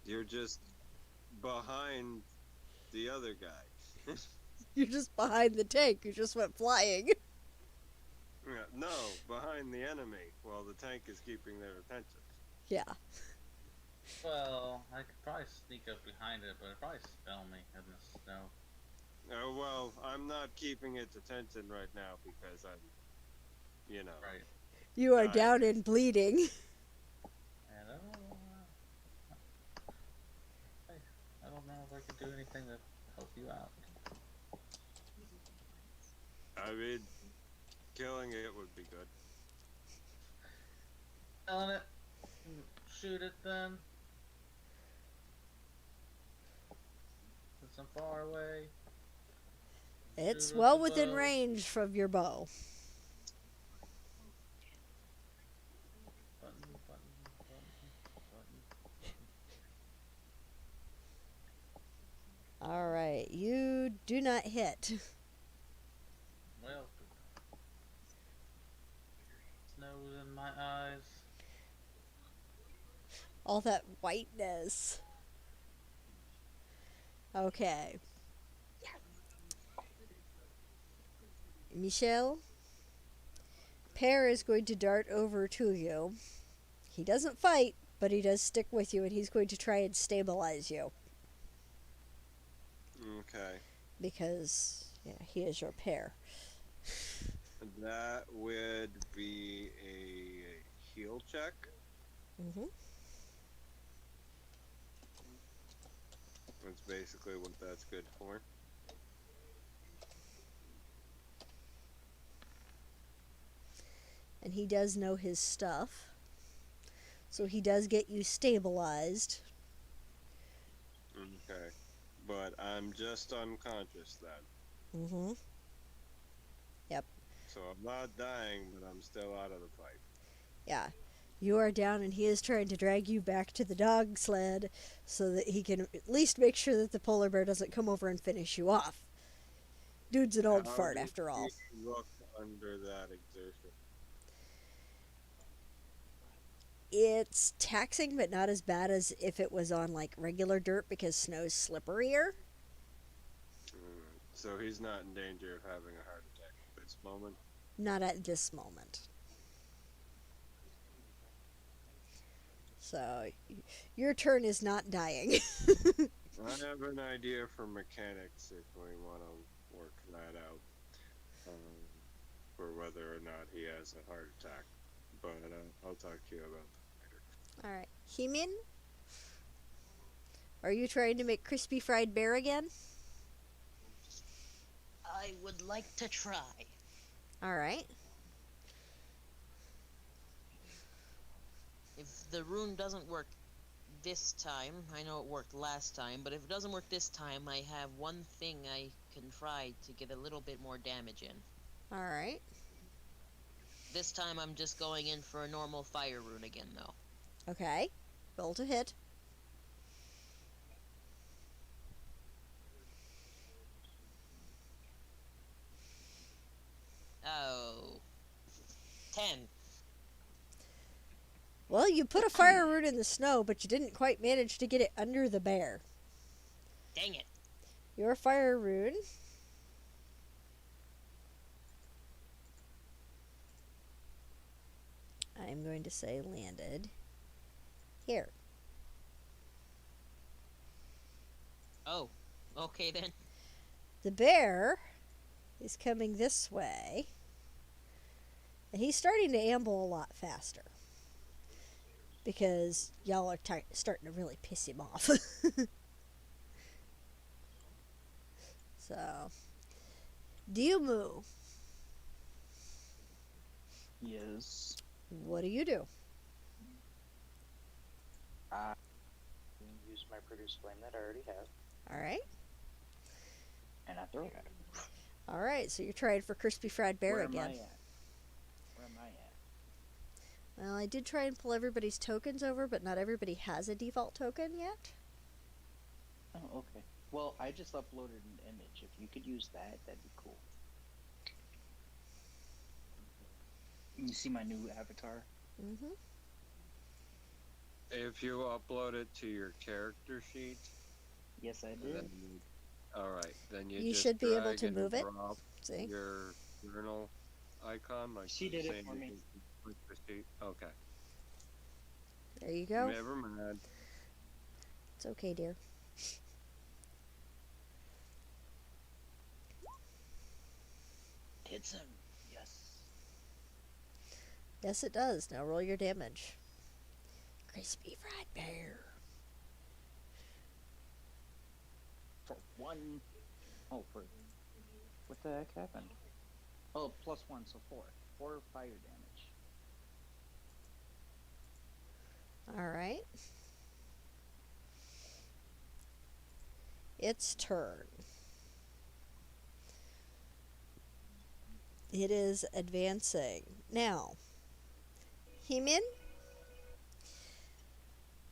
You're just behind the other guy. You're just behind the tank. You just went flying. Yeah, no, behind the enemy while the tank is keeping their attention. Yeah. Well, I could probably sneak up behind it, but it'd probably spell me in the snow. Oh, well, I'm not keeping its attention right now because I'm, Right. You are Dying. down and bleeding. And I don't know if I can do anything to help you out. I mean, killing it would be good. Killing it. Shoot it then. Since I'm far away. It's Shoot well with the within bow. range from your bow. Button, button, button, button. Alright, you do not hit. Well, snow's in my eyes. All that whiteness. Okay. Michelle, Pear is going to dart over to you. He doesn't fight, but he does stick with you, and he's going to try and stabilize you. Okay. Because, yeah, he is your pair. That would be a heal check. Mm-hmm. That's basically what that's good for. he does know his stuff. So he does get you stabilized. Okay. But I'm just unconscious then. Mm-hmm. Yep. So I'm not dying, but I'm still out of the fight. Yeah. You are down, and he is trying to drag you back to the dog sled so that he can at least make sure that the polar bear doesn't come over and finish you off. Dude's an old How fart, did after he all. look under that exertion? It's taxing, but not as bad as if it was on like regular dirt because snow's slipperier. So he's not in danger of having a heart attack at this moment. Not at this moment. So, your turn is not dying. I have an idea for mechanics if we want to work that out for whether or not he has a heart attack. But I'll talk to you about that later. Alright. Hemin? Are you trying to make crispy fried bear again? I would like to try. Alright. If the rune doesn't work this time, I know it worked last time, but if it doesn't work this time, I have one thing I can try to get a little bit more damage in. Alright. This time I'm just going in for a normal fire rune again, though. Okay. Roll to hit. Oh. 10. Well, you put a fire root in the snow, but you didn't quite manage to get it under the bear. Dang it. Your fire rune I'm going to say landed here. Oh. Okay then. The bear is coming this way, and he's starting to amble a lot faster because y'all are starting to really piss him off. So, do you move? Yes. What do you do? I use my produce flame that I already have, All right. and I throw it at him. All right, so you're trying for crispy fried bear Where again. Am I at? Where am I at? Well, I did try and pull everybody's tokens over, but not everybody has a default token yet. Oh, okay. Well, I just uploaded an image. If you could use that, that'd be cool. You see my new avatar? Mm-hmm. If you upload it to your character sheet, Yes, I did. then all right, then you just should be able drag to and move it. drop See? your journal icon, like She the did it same for as me. you click the sheet. Okay. There you go. Never mind. It's okay, dear. Hits him. Yes. Yes, it does. Now roll your damage. Crispy fried bear. For one. Oh, for. What the heck happened? Oh, plus one, so 4. 4 fire damage. All right. Its turn. It is advancing. Now, Hemin,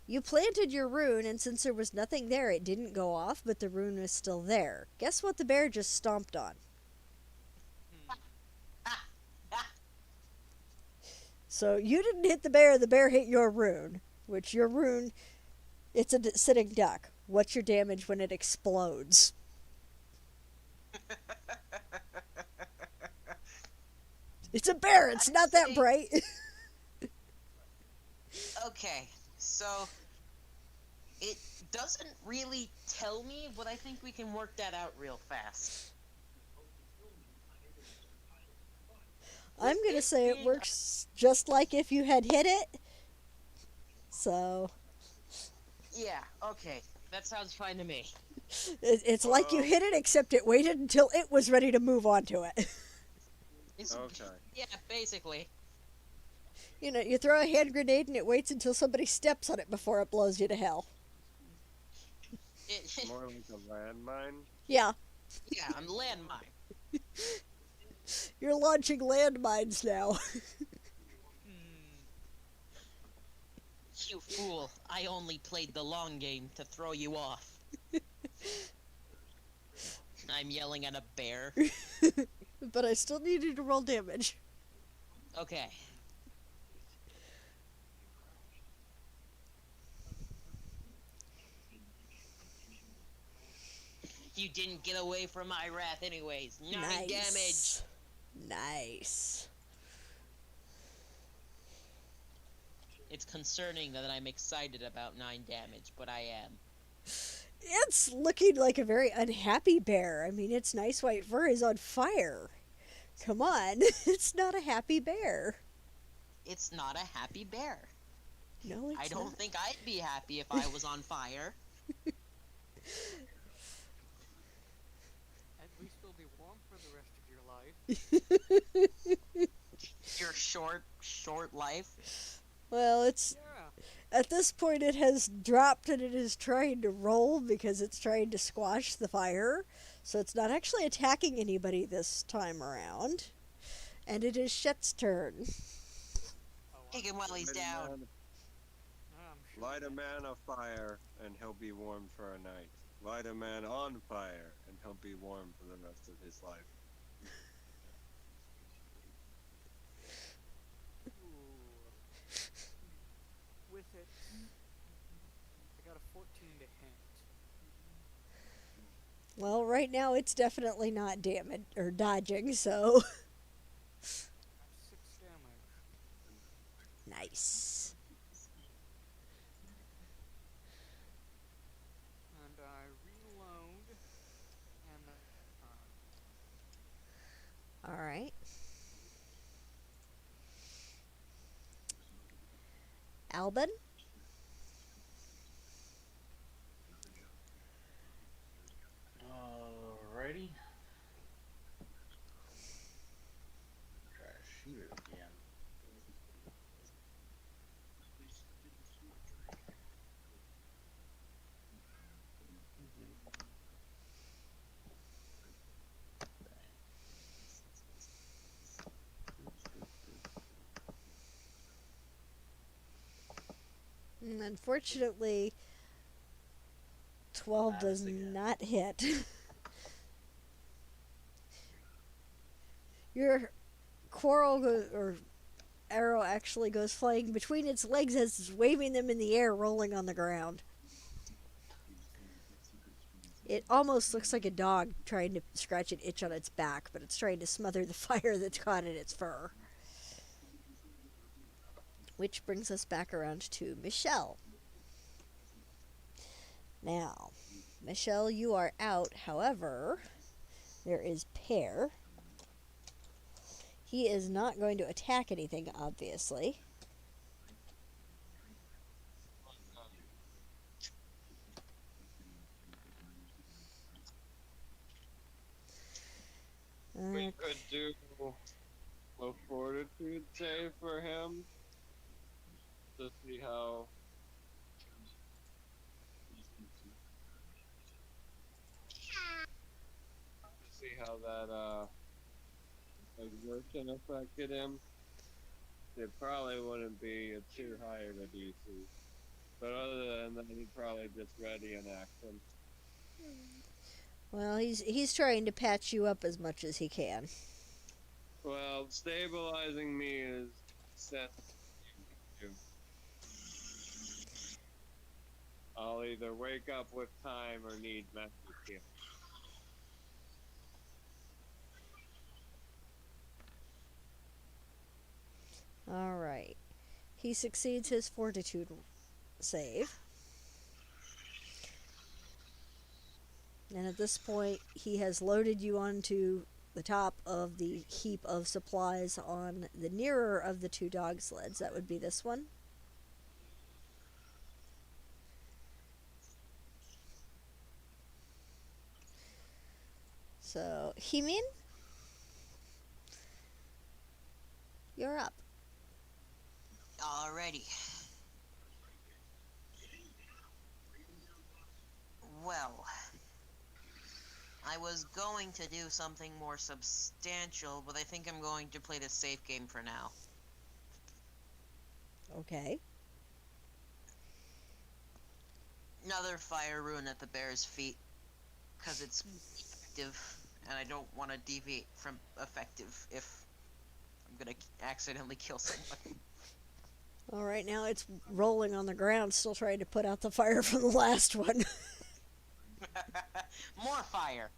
you planted your rune, and since there was nothing there, it didn't go off, but the rune was still there. Guess what the bear just stomped on? So you didn't hit the bear hit your rune, which your rune, it's a sitting duck. What's your damage when it explodes? It's a bear, it's not that bright. Okay, so it doesn't really tell me, but I think we can work that out real fast. I'm going to say it works just like if you had hit it. So, Yeah, okay. That sounds fine to me. it's like you hit it, except it waited until it was ready to move on to it. It's, Okay. Yeah, basically. You know, you throw a hand grenade and it waits until somebody steps on it before it blows you to hell. More like a landmine. Yeah, Yeah, I'm landmine. you're launching landmines now. Hmm. You fool. I only played the long game to throw you off. I'm yelling at a bear. But I still need you to roll damage. Okay. You didn't get away from my wrath anyways. 9 damage. Nice. It's concerning that I'm excited about 9 damage, but I am. It's looking like a very unhappy bear. I mean, its nice white fur is on fire. Come on, it's not a happy bear. It's not a happy bear. No, it's I don't not. think I'd be happy if I was on fire. At least you'll be warm for the rest of your life. Your short life. Well, it's Yeah. at this point it has dropped and it is trying to roll because it's trying to squash the fire. So it's not actually attacking anybody this time around. And it is Shet's turn. Oh, Take him while he's down. I'm sure. Light a man a fire, and he'll be warm for a night. Light a man on fire, and he'll be warm for the rest of his life. Ooh. With it, I got a 14 to hit. Well, right now it's definitely not damage or dodging, so That's 6 damage. nice. And I reload, and All right. Albin? Alrighty. Try to shoot it again. Unfortunately, 12 does Pass again. not hit. Your or arrow actually goes flying between its legs as it's waving them in the air, rolling on the ground. It almost looks like a dog trying to scratch an itch on its back, but it's trying to smother the fire that's caught in its fur. Which brings us back around to Michelle. Now, Michelle, you are out. However, there is Pear. He is not going to attack anything, obviously. We could do a fortitude save for him to see how. To see how that exertion affected him. It probably wouldn't be too high of a DC. But other than that, he'd probably just ready an action. Well, he's trying to patch you up as much as he can. Well, stabilizing me is set. I'll either wake up with time or need magic healing. All right. He succeeds his fortitude save. And at this point, he has loaded you onto the top of the heap of supplies on the nearer of the two dog sleds. That would be this one. So, Hemin, you're up. Alrighty. Well, I was going to do something more substantial, but I think I'm going to play the safe game for now. Okay. Another fire rune at the bear's feet, because it's effective, and I don't want to deviate from effective if I'm gonna accidentally kill someone. All right, now it's rolling on the ground, still trying to put out the fire from the last one. More fire.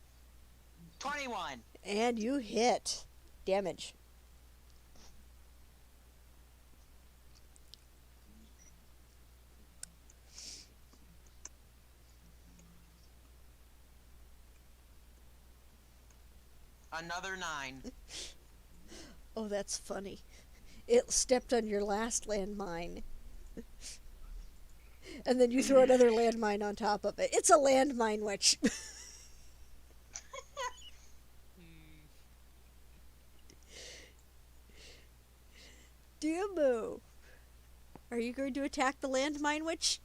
21. And you hit. Damage. Another 9. Oh, that's funny. It stepped on your last landmine. And then you throw another landmine on top of it. It's a landmine witch. Hmm. Dumu. Are you going to attack the landmine witch?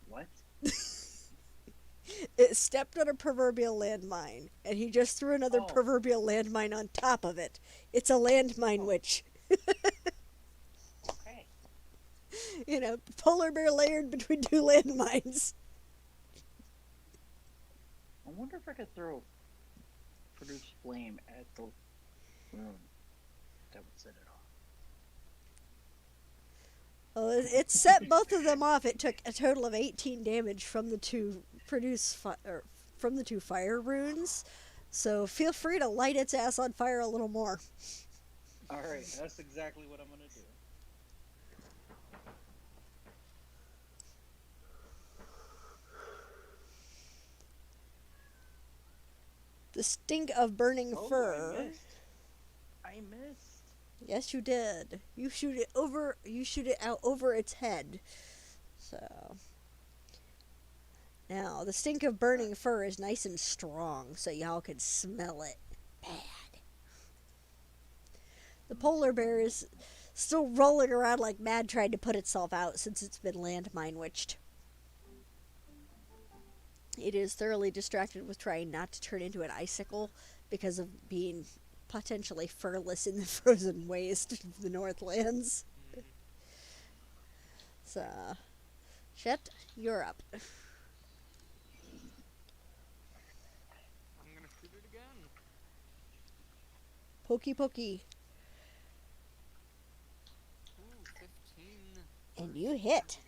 What? It stepped on a proverbial landmine, and he just threw another Oh. proverbial landmine on top of it. It's a landmine Oh. witch. Okay. You know, polar bear layered between two landmines. I wonder if I could throw produce flame at the room. That would set it off. Well, it set both of them off. It took a total of 18 damage from the two from the two fire runes. So feel free to light its ass on fire a little more. All right, that's exactly what I'm gonna do. The stink of burning Oh, fur. I missed. I missed. Yes, you did. You shoot it over. You shoot it out over its head. So now the stink of burning fur is nice and strong, so y'all can smell it. Bad. The polar bear is still rolling around like mad, trying to put itself out since it's been landmine witched. It is thoroughly distracted with trying not to turn into an icicle because of being potentially furless in the frozen waste of the Northlands. Hmm. So, Chet, you're up. I'm gonna shoot it again. Pokey pokey. Ooh, 15. And for you six hit. again.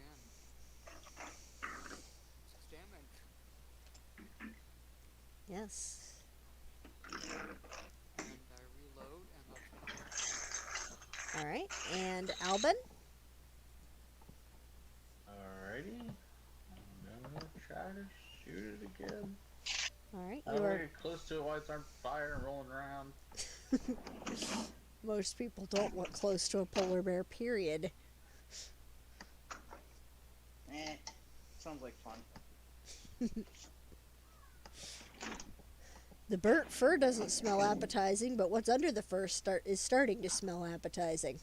6 damage. Yes. And I reload, and that's one. Alright, and Albin? Alrighty. I'm gonna try to shoot it again. Alright, I you don't are. get close to it while it's on fire and rolling around. Most people don't want close to a polar bear, period. Sounds like fun. The burnt fur doesn't smell appetizing, but what's under the fur is starting to smell appetizing.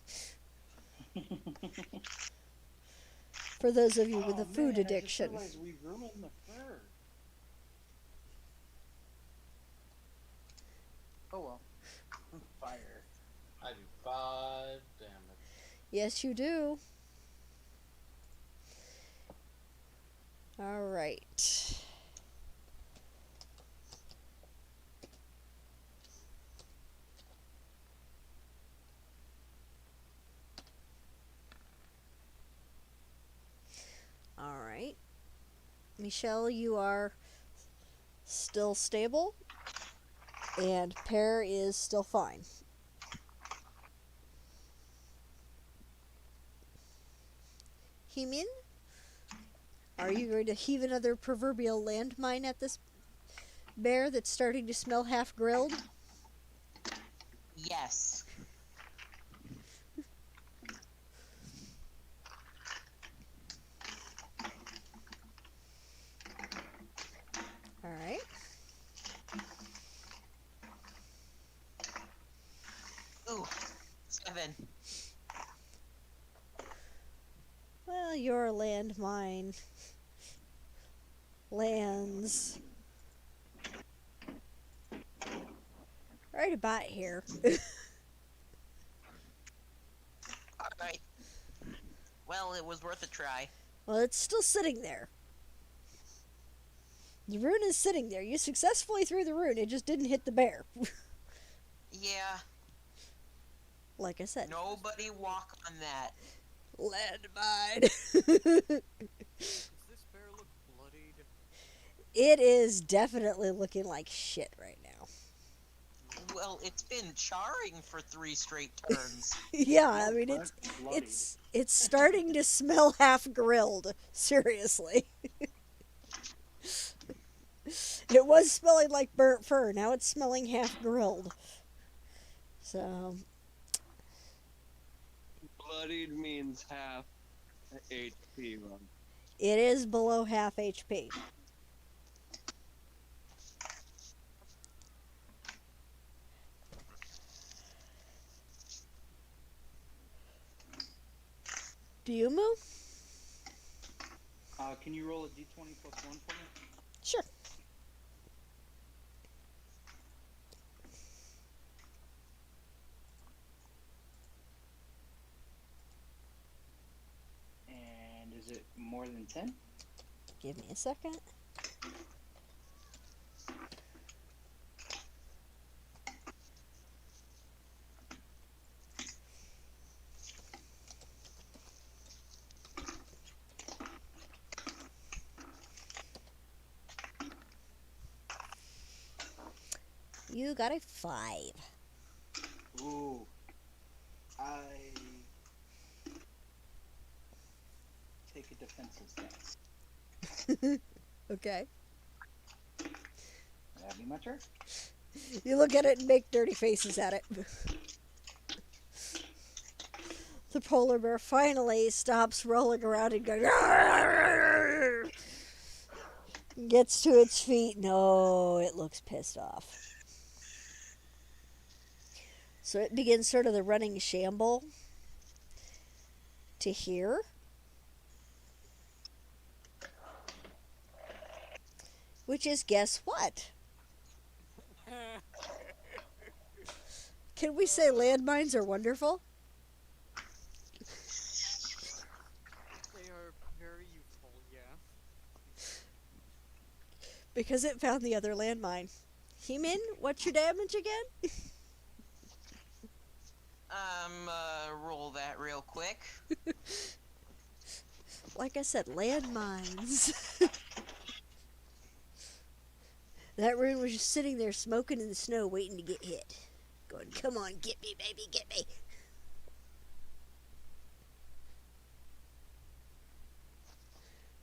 For those of you with a food addiction. I just realized we ruined the fur. Oh well. Fire. I do 5 damage. Yes, you do. Alright. Alright. Michelle, you are still stable. And Pear is still fine. Hemin? Are you going to heave another proverbial landmine at this bear that's starting to smell half grilled? Yes. Alright. Ooh. again. Well, your landmine lands right about here. Alright. Well, it was worth a try. Well, it's still sitting there. The rune is sitting there. You successfully threw the rune. It just didn't hit the bear. Yeah, Like I said, nobody walk on that. landmine. Does this bear look bloodied? It is definitely looking like shit right now. Well, it's been charring for 3 straight turns. Yeah, I mean Bloodied. it's starting to smell half grilled. Seriously. It was smelling like burnt fur. Now it's smelling half grilled. So, Bloodied means half HP run. it is below half HP. Do you move? Can you roll a d20 plus 1 for me? Sure. And is it more than 10? Give me a second. You got a 5. Ooh. I take a defensive stance. Okay. That'd be my turn. You look at it and make dirty faces at it. The polar bear finally stops rolling around and going, "Arr!" Gets to its feet. No, it looks pissed off. So it begins sort of the running shamble to here. Which is, guess what? Can we say landmines are wonderful? They are very useful, yeah. Because it found the other landmine. Heeman, what's your damage again? Roll that real quick. Like I said, landmines. That rune was just sitting there smoking in the snow waiting to get hit. Going, come on, get me, baby, get me.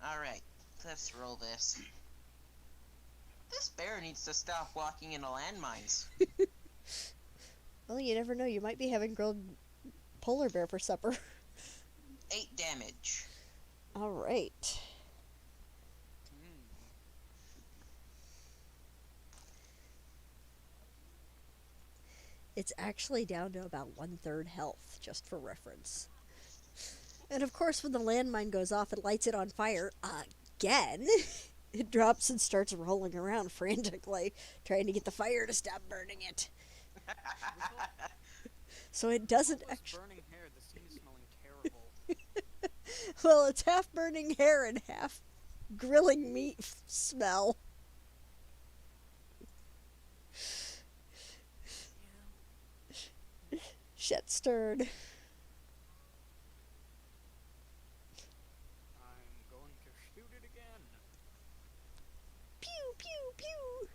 Alright, let's roll this. This bear needs to stop walking into landmines. Well, you never know. You might be having grilled polar bear for supper. 8 damage. All right. It's actually down to about 1/3 health, just for reference. And of course, when the landmine goes off, it lights it on fire again. It drops and starts rolling around frantically, trying to get the fire to stop burning it. So it doesn't All this actually. burning hair, the scene is smelling terrible. Well, it's half burning hair and half grilling meat smell. Shit stirred. I'm going to shoot it again. Pew, pew, pew.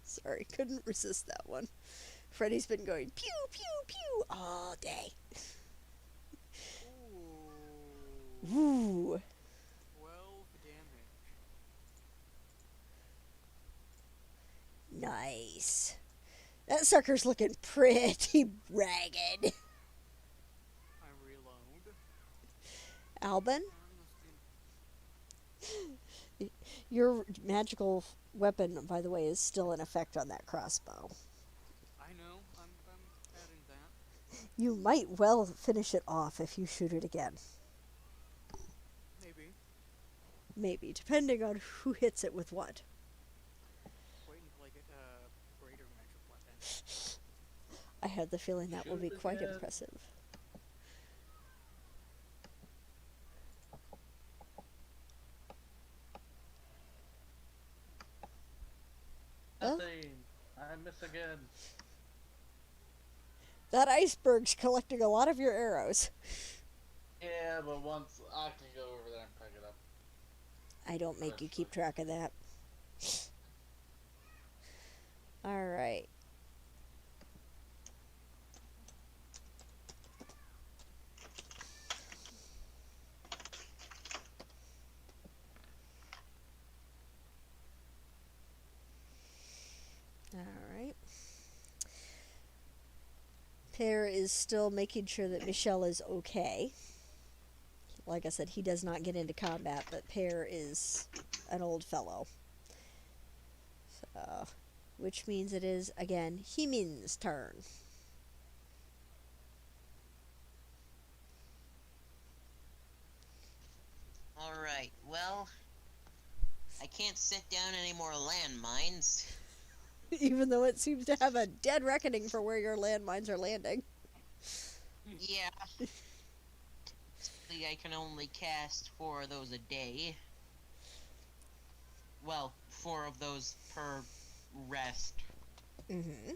Sorry, couldn't resist that one. Freddy's been going pew, pew, pew all day. Ooh. Ooh. 12 damage. Nice. That sucker's looking pretty ragged. I reload. Alban, Turn the scene. your magical weapon, by the way, is still in effect on that crossbow. I know. I'm adding You might well finish it off if you shoot it again. Maybe. Maybe, depending on who hits it with what. Wait until I get a greater magic weapon. I had the feeling that will Shoot be it quite again. impressive. Well, Nothing. I miss again. that iceberg's collecting a lot of your arrows. Yeah, but once I can go over there and pick it up. I don't make you keep track of that. Alright. Alright. Pear is still making sure that Michelle is okay. Like I said, he does not get into combat, but Pear is an old fellow. So, which means it is, again, Hemin's turn. Alright, well, I can't sit down any more landmines. Even though it seems to have a dead reckoning for where your landmines are landing. Yeah. I can only cast 4 of those a day. Well, 4 of those per rest. Mm-hmm.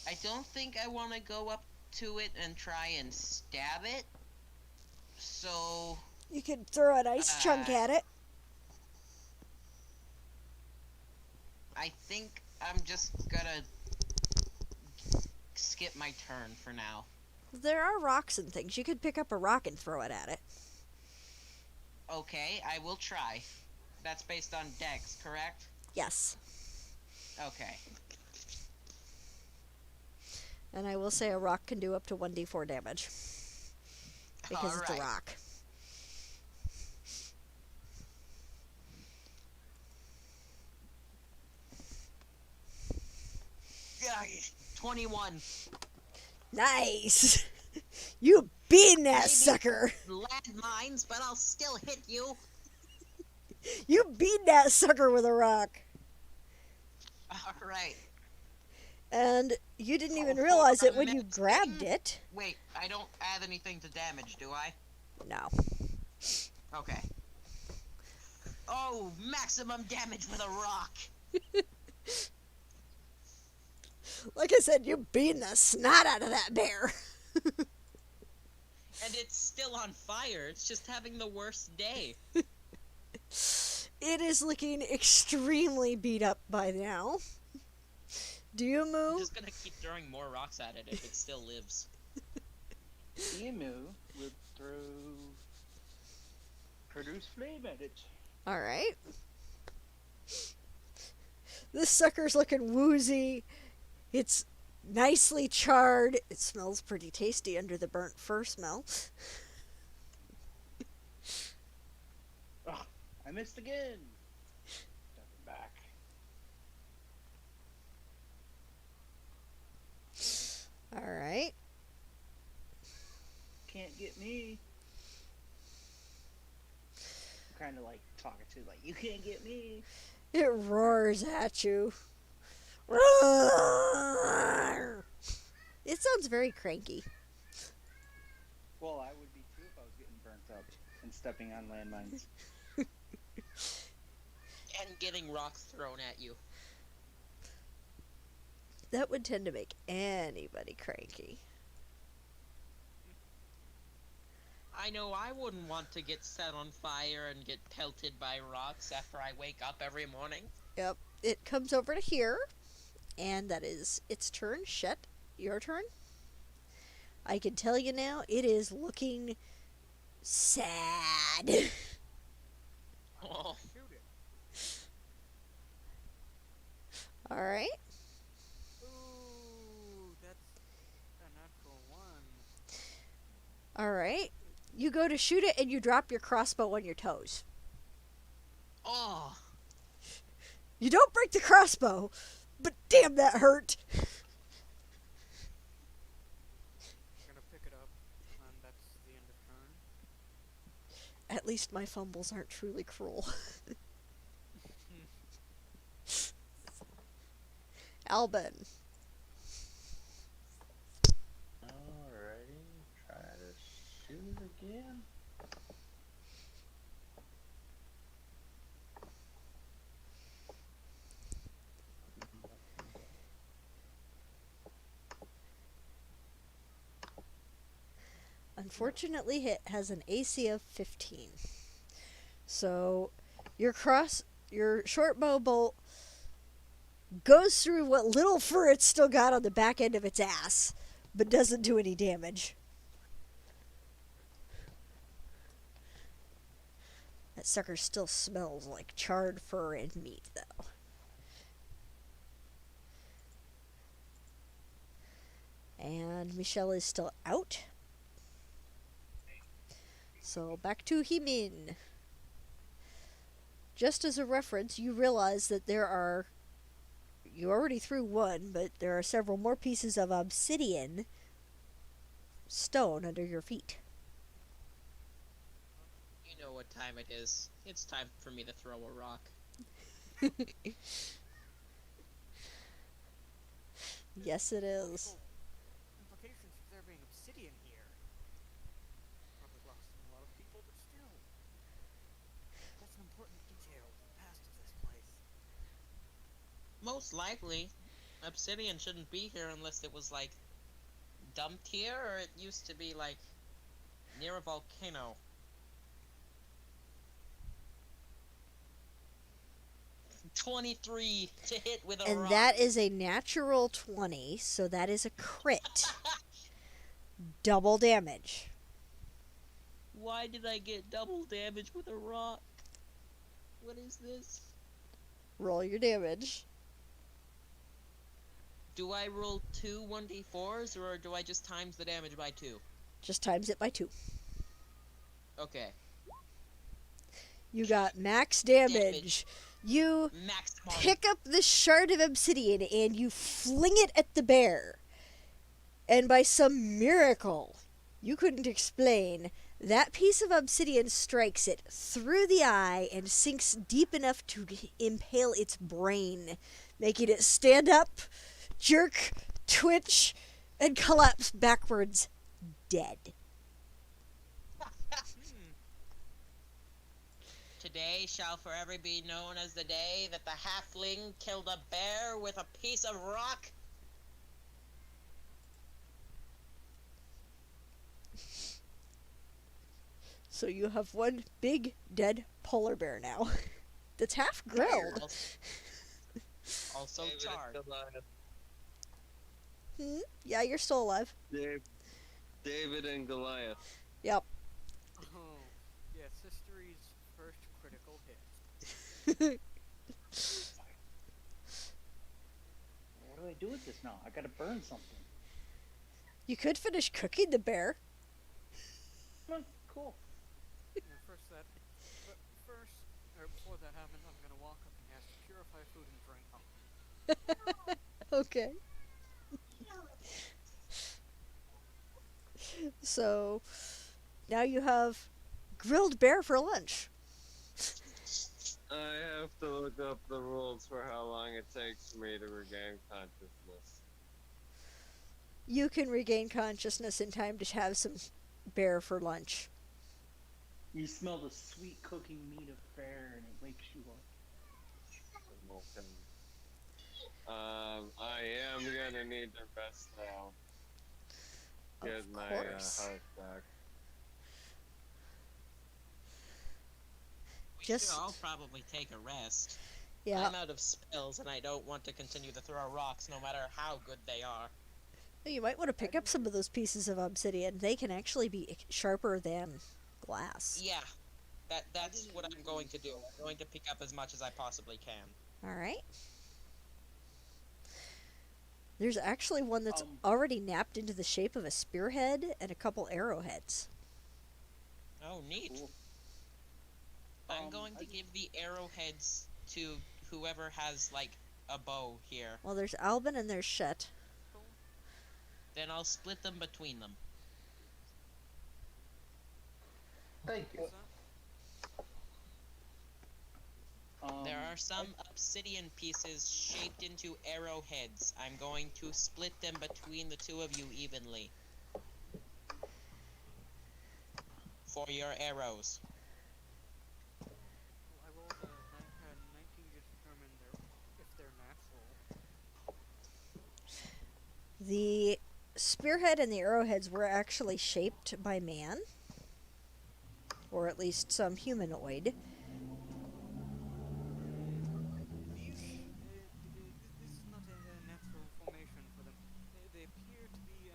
I don't think I want to go up to it and try and stab it. So, You could throw an ice chunk at it. I think I'm just gonna skip my turn for now. There are rocks and things. You could pick up a rock and throw it at it. Okay, I will try. That's based on dex, correct? Yes. Okay. And I will say a rock can do up to 1d4 damage. Because it's a Alright. rock. Yeah, 21. Nice! You beaten that Maybe sucker! landmines, but I'll still hit you. You beat that sucker with a rock! Alright. And you didn't even Oh, realize for it when you mixing? grabbed it. Wait, I don't add anything to damage, do I? No. Okay. Oh, maximum damage with a rock. Like I said, you beaten the snot out of that bear. And it's still on fire. It's just having the worst day. It is looking extremely beat up by now. Do you I'm move? just gonna keep throwing more rocks at it if it still lives. Emu would throw produce flame at it. Alright. This sucker's looking woozy. It's nicely charred. It smells pretty tasty under the burnt fur smell. Ugh, I missed again. Stepping back. Alright. Can't get me. Kind of like talking to, like, you can't get me. It roars at you. Roar! It sounds very cranky. Well, I would be too if I was getting burnt up and stepping on landmines. And getting rocks thrown at you. That would tend to make anybody cranky. I know I wouldn't want to get set on fire and get pelted by rocks after I wake up every morning. Yep. It comes over to here. And that is its turn. Shet, your turn. I can tell you now, it is looking sad. Oh, Shoot it. Alright. Ooh, that's a natural one. Alright. You go to shoot it and you drop your crossbow on your toes. oh, You don't break the crossbow, but damn, that hurt. At least my fumbles aren't truly cruel. Albin. Alrighty, try to shoot again. Unfortunately, it has an AC of 15. So your short bow bolt goes through what little fur it's still got on the back end of its ass, but doesn't do any damage. That sucker still smells like charred fur and meat, though. And Michelle is still out. So back to Himin. Just as a reference, you realize that you already threw one, but there are several more pieces of obsidian stone under your feet. You know what time it is. It's time for me to throw a rock. Yes, it is. Implications of there being obsidian here. Probably lost a lot of people, but still. That's an important detail of the past of this place. Most likely, obsidian shouldn't be here unless it was, like, dumped here, or it used to be, like, near a volcano. "23 to hit with a And rock." that is a natural 20, so that is a crit. Double damage. Why did I get double damage with a rock? What is this? Roll your damage. Do I roll 2 1d4s, or do I just times the damage by 2? Just times it by 2. Okay. You got max damage. You Maximum. pick up the shard of obsidian and you fling it at the bear. And by some miracle you couldn't explain, that piece of obsidian strikes it through the eye and sinks deep enough to impale its brain, making it stand up, jerk, twitch, and collapse backwards, dead. Today shall forever be known as the day that the halfling killed a bear with a piece of rock. So you have one big dead polar bear now that's half grilled. Also David charred. and Goliath. Yeah, you're still alive. David and Goliath. Yep. Oh, yes, history's first critical hit. What do I do with this now? I gotta burn something. You could finish cooking the bear. Cool. But before that happens, I'm gonna walk up and ask to purify food and drink. Okay. So now you have grilled bear for lunch. I have to look up the rules for how long it takes for me to regain consciousness. You can regain consciousness in time to have some bear for lunch. You smell the sweet cooking meat of bear and it wakes you up. Okay. I am gonna need to rest now. Get Of my course. health back. We Just- should all probably take a rest. Yeah. I'm out of spells and I don't want to continue to throw rocks no matter how good they are. You might want to pick up some of those pieces of obsidian. They can actually be sharper than glass. Yeah. That's what I'm going to do. I'm going to pick up as much as I possibly can. All right. There's actually one that's Um, already napped into the shape of a spearhead and a couple arrowheads. Oh, neat. Cool. I'm going to give the arrowheads to whoever has, like, a bow here. Well, there's Albin and there's Shet. Then I'll split them between them. Thank you. are some obsidian pieces shaped into arrowheads. I'm going to split them between the two of you evenly. For your arrows. Well, I rolled a 19 to determine if they're natural. The spearhead and the arrowheads were actually shaped by man, or at least some humanoid. This is not a natural formation for them. They appear to be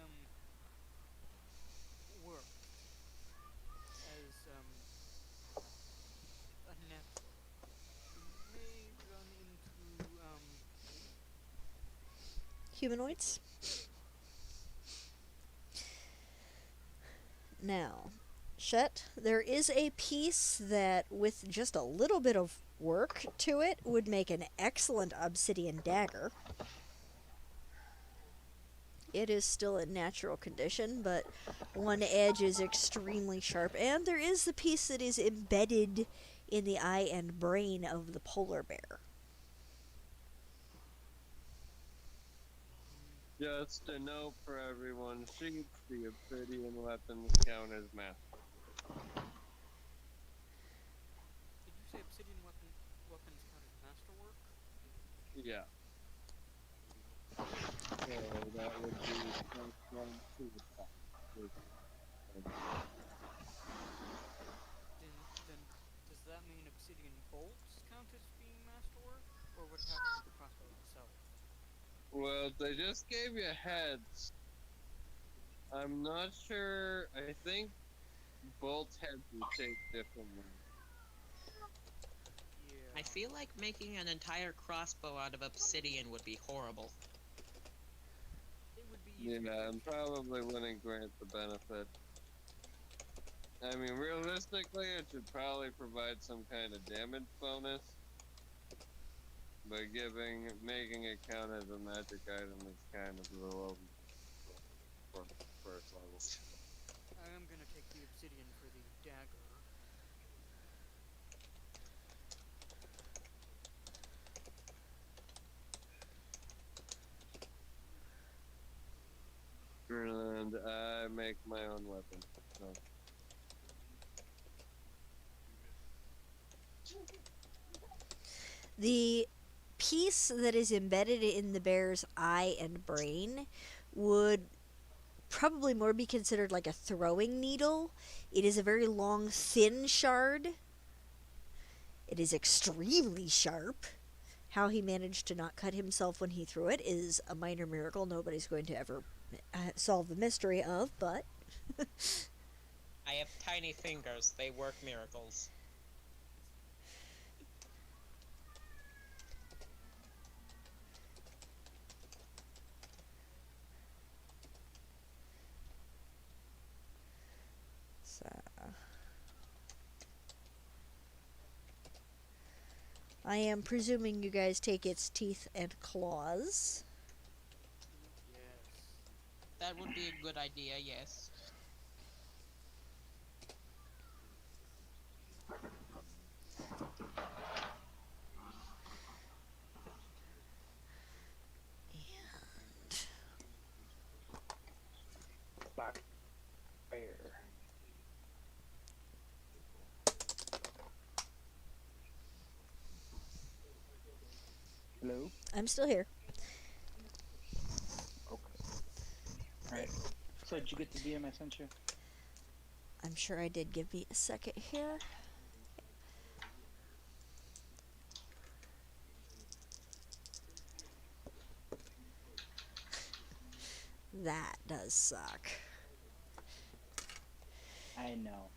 worked as unnatural. We may run into Humanoids? difficulties. Now, Shet, there is a piece that, with just a little bit of work to it, would make an excellent obsidian dagger. It is still in natural condition, but one edge is extremely sharp, and there is the piece that is embedded in the eye and brain of the polar bear. Mm, Just a note for everyone: sheets, the obsidian weapons count as master. did you say obsidian weapons count as masterwork? Yeah. So that would be +1 to the top. Then does that mean obsidian bolts count as being masterwork, or would it have to be the crossbow itself? Well, they just gave you heads. I'm not sure. I think bolt heads are shaped differently. I Yeah. feel like making an entire crossbow out of obsidian would be horrible. It would be easier Yeah, to and probably wouldn't grant the benefit. I mean, realistically, it should probably provide some kind of damage bonus. But making it count as a magic item is kind of low for first level. I am gonna take the obsidian for the dagger. And I make my own weapon. So. The piece that is embedded in the bear's eye and brain would probably more be considered like a throwing needle. It is a very long, thin shard. It is extremely sharp. How he managed to not cut himself when he threw it is a minor miracle nobody's going to ever solve the mystery of, but I have tiny fingers, they work miracles. so I am presuming you guys take its teeth and claws. Yes. That would be a good idea, yes. Black bear. Hello? I'm still here. Okay. Alright. So did you get the DM I sent you? I'm sure I did. Give me a second here. That does suck. I know.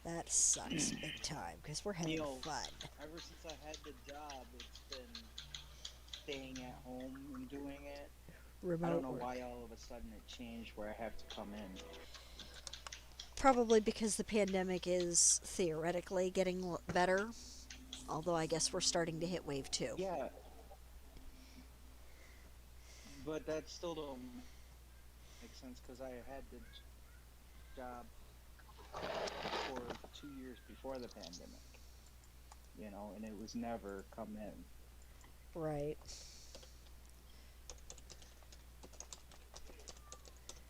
That sucks big time because we're having Neil, fun ever since I had the job, it's been staying at home and doing it. I don't remote know work. why all of a sudden it changed where I have to come in. Probably because the pandemic is theoretically getting better. Although I guess we're starting to hit wave 2. Yeah, but that still don't make sense because I had the job for 2 years before the pandemic. You know. and it was never come in. Right.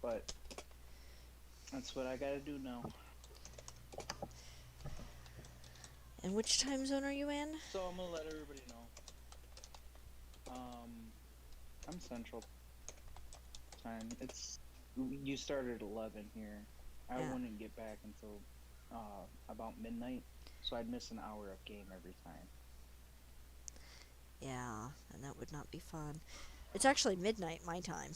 But that's what I gotta do now. And which time zone are you in? So I'm gonna let everybody know. I'm Central Time. It's you started at 11 here. I Yeah. wouldn't get back until about midnight, so I'd miss an hour of game every time. Yeah, and that would not be fun. It's actually midnight my time.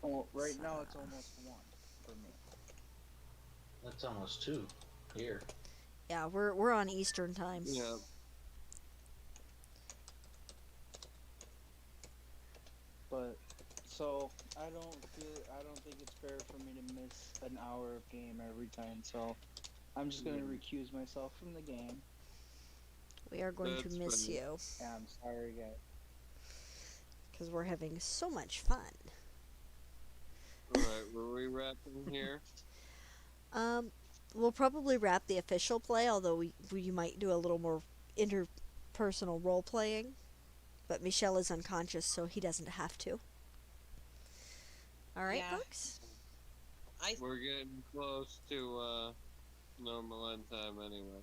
Oh, right So, now it's almost 1 for me. That's almost 2 here. yeah, we're on Eastern time. Yeah. But so I don't think it's fair for me to miss an hour of game every time. So I'm just gonna recuse myself from the game. We are going to That's miss fair. you Yeah, I'm sorry, guys. because we're having so much fun. Alright, were we wrapping here? Um, we'll probably wrap the official play, although we might do a little more interpersonal role playing. But Michelle is unconscious, so he doesn't have to. All right, Yeah. folks. I We're getting close to normal end time anyway.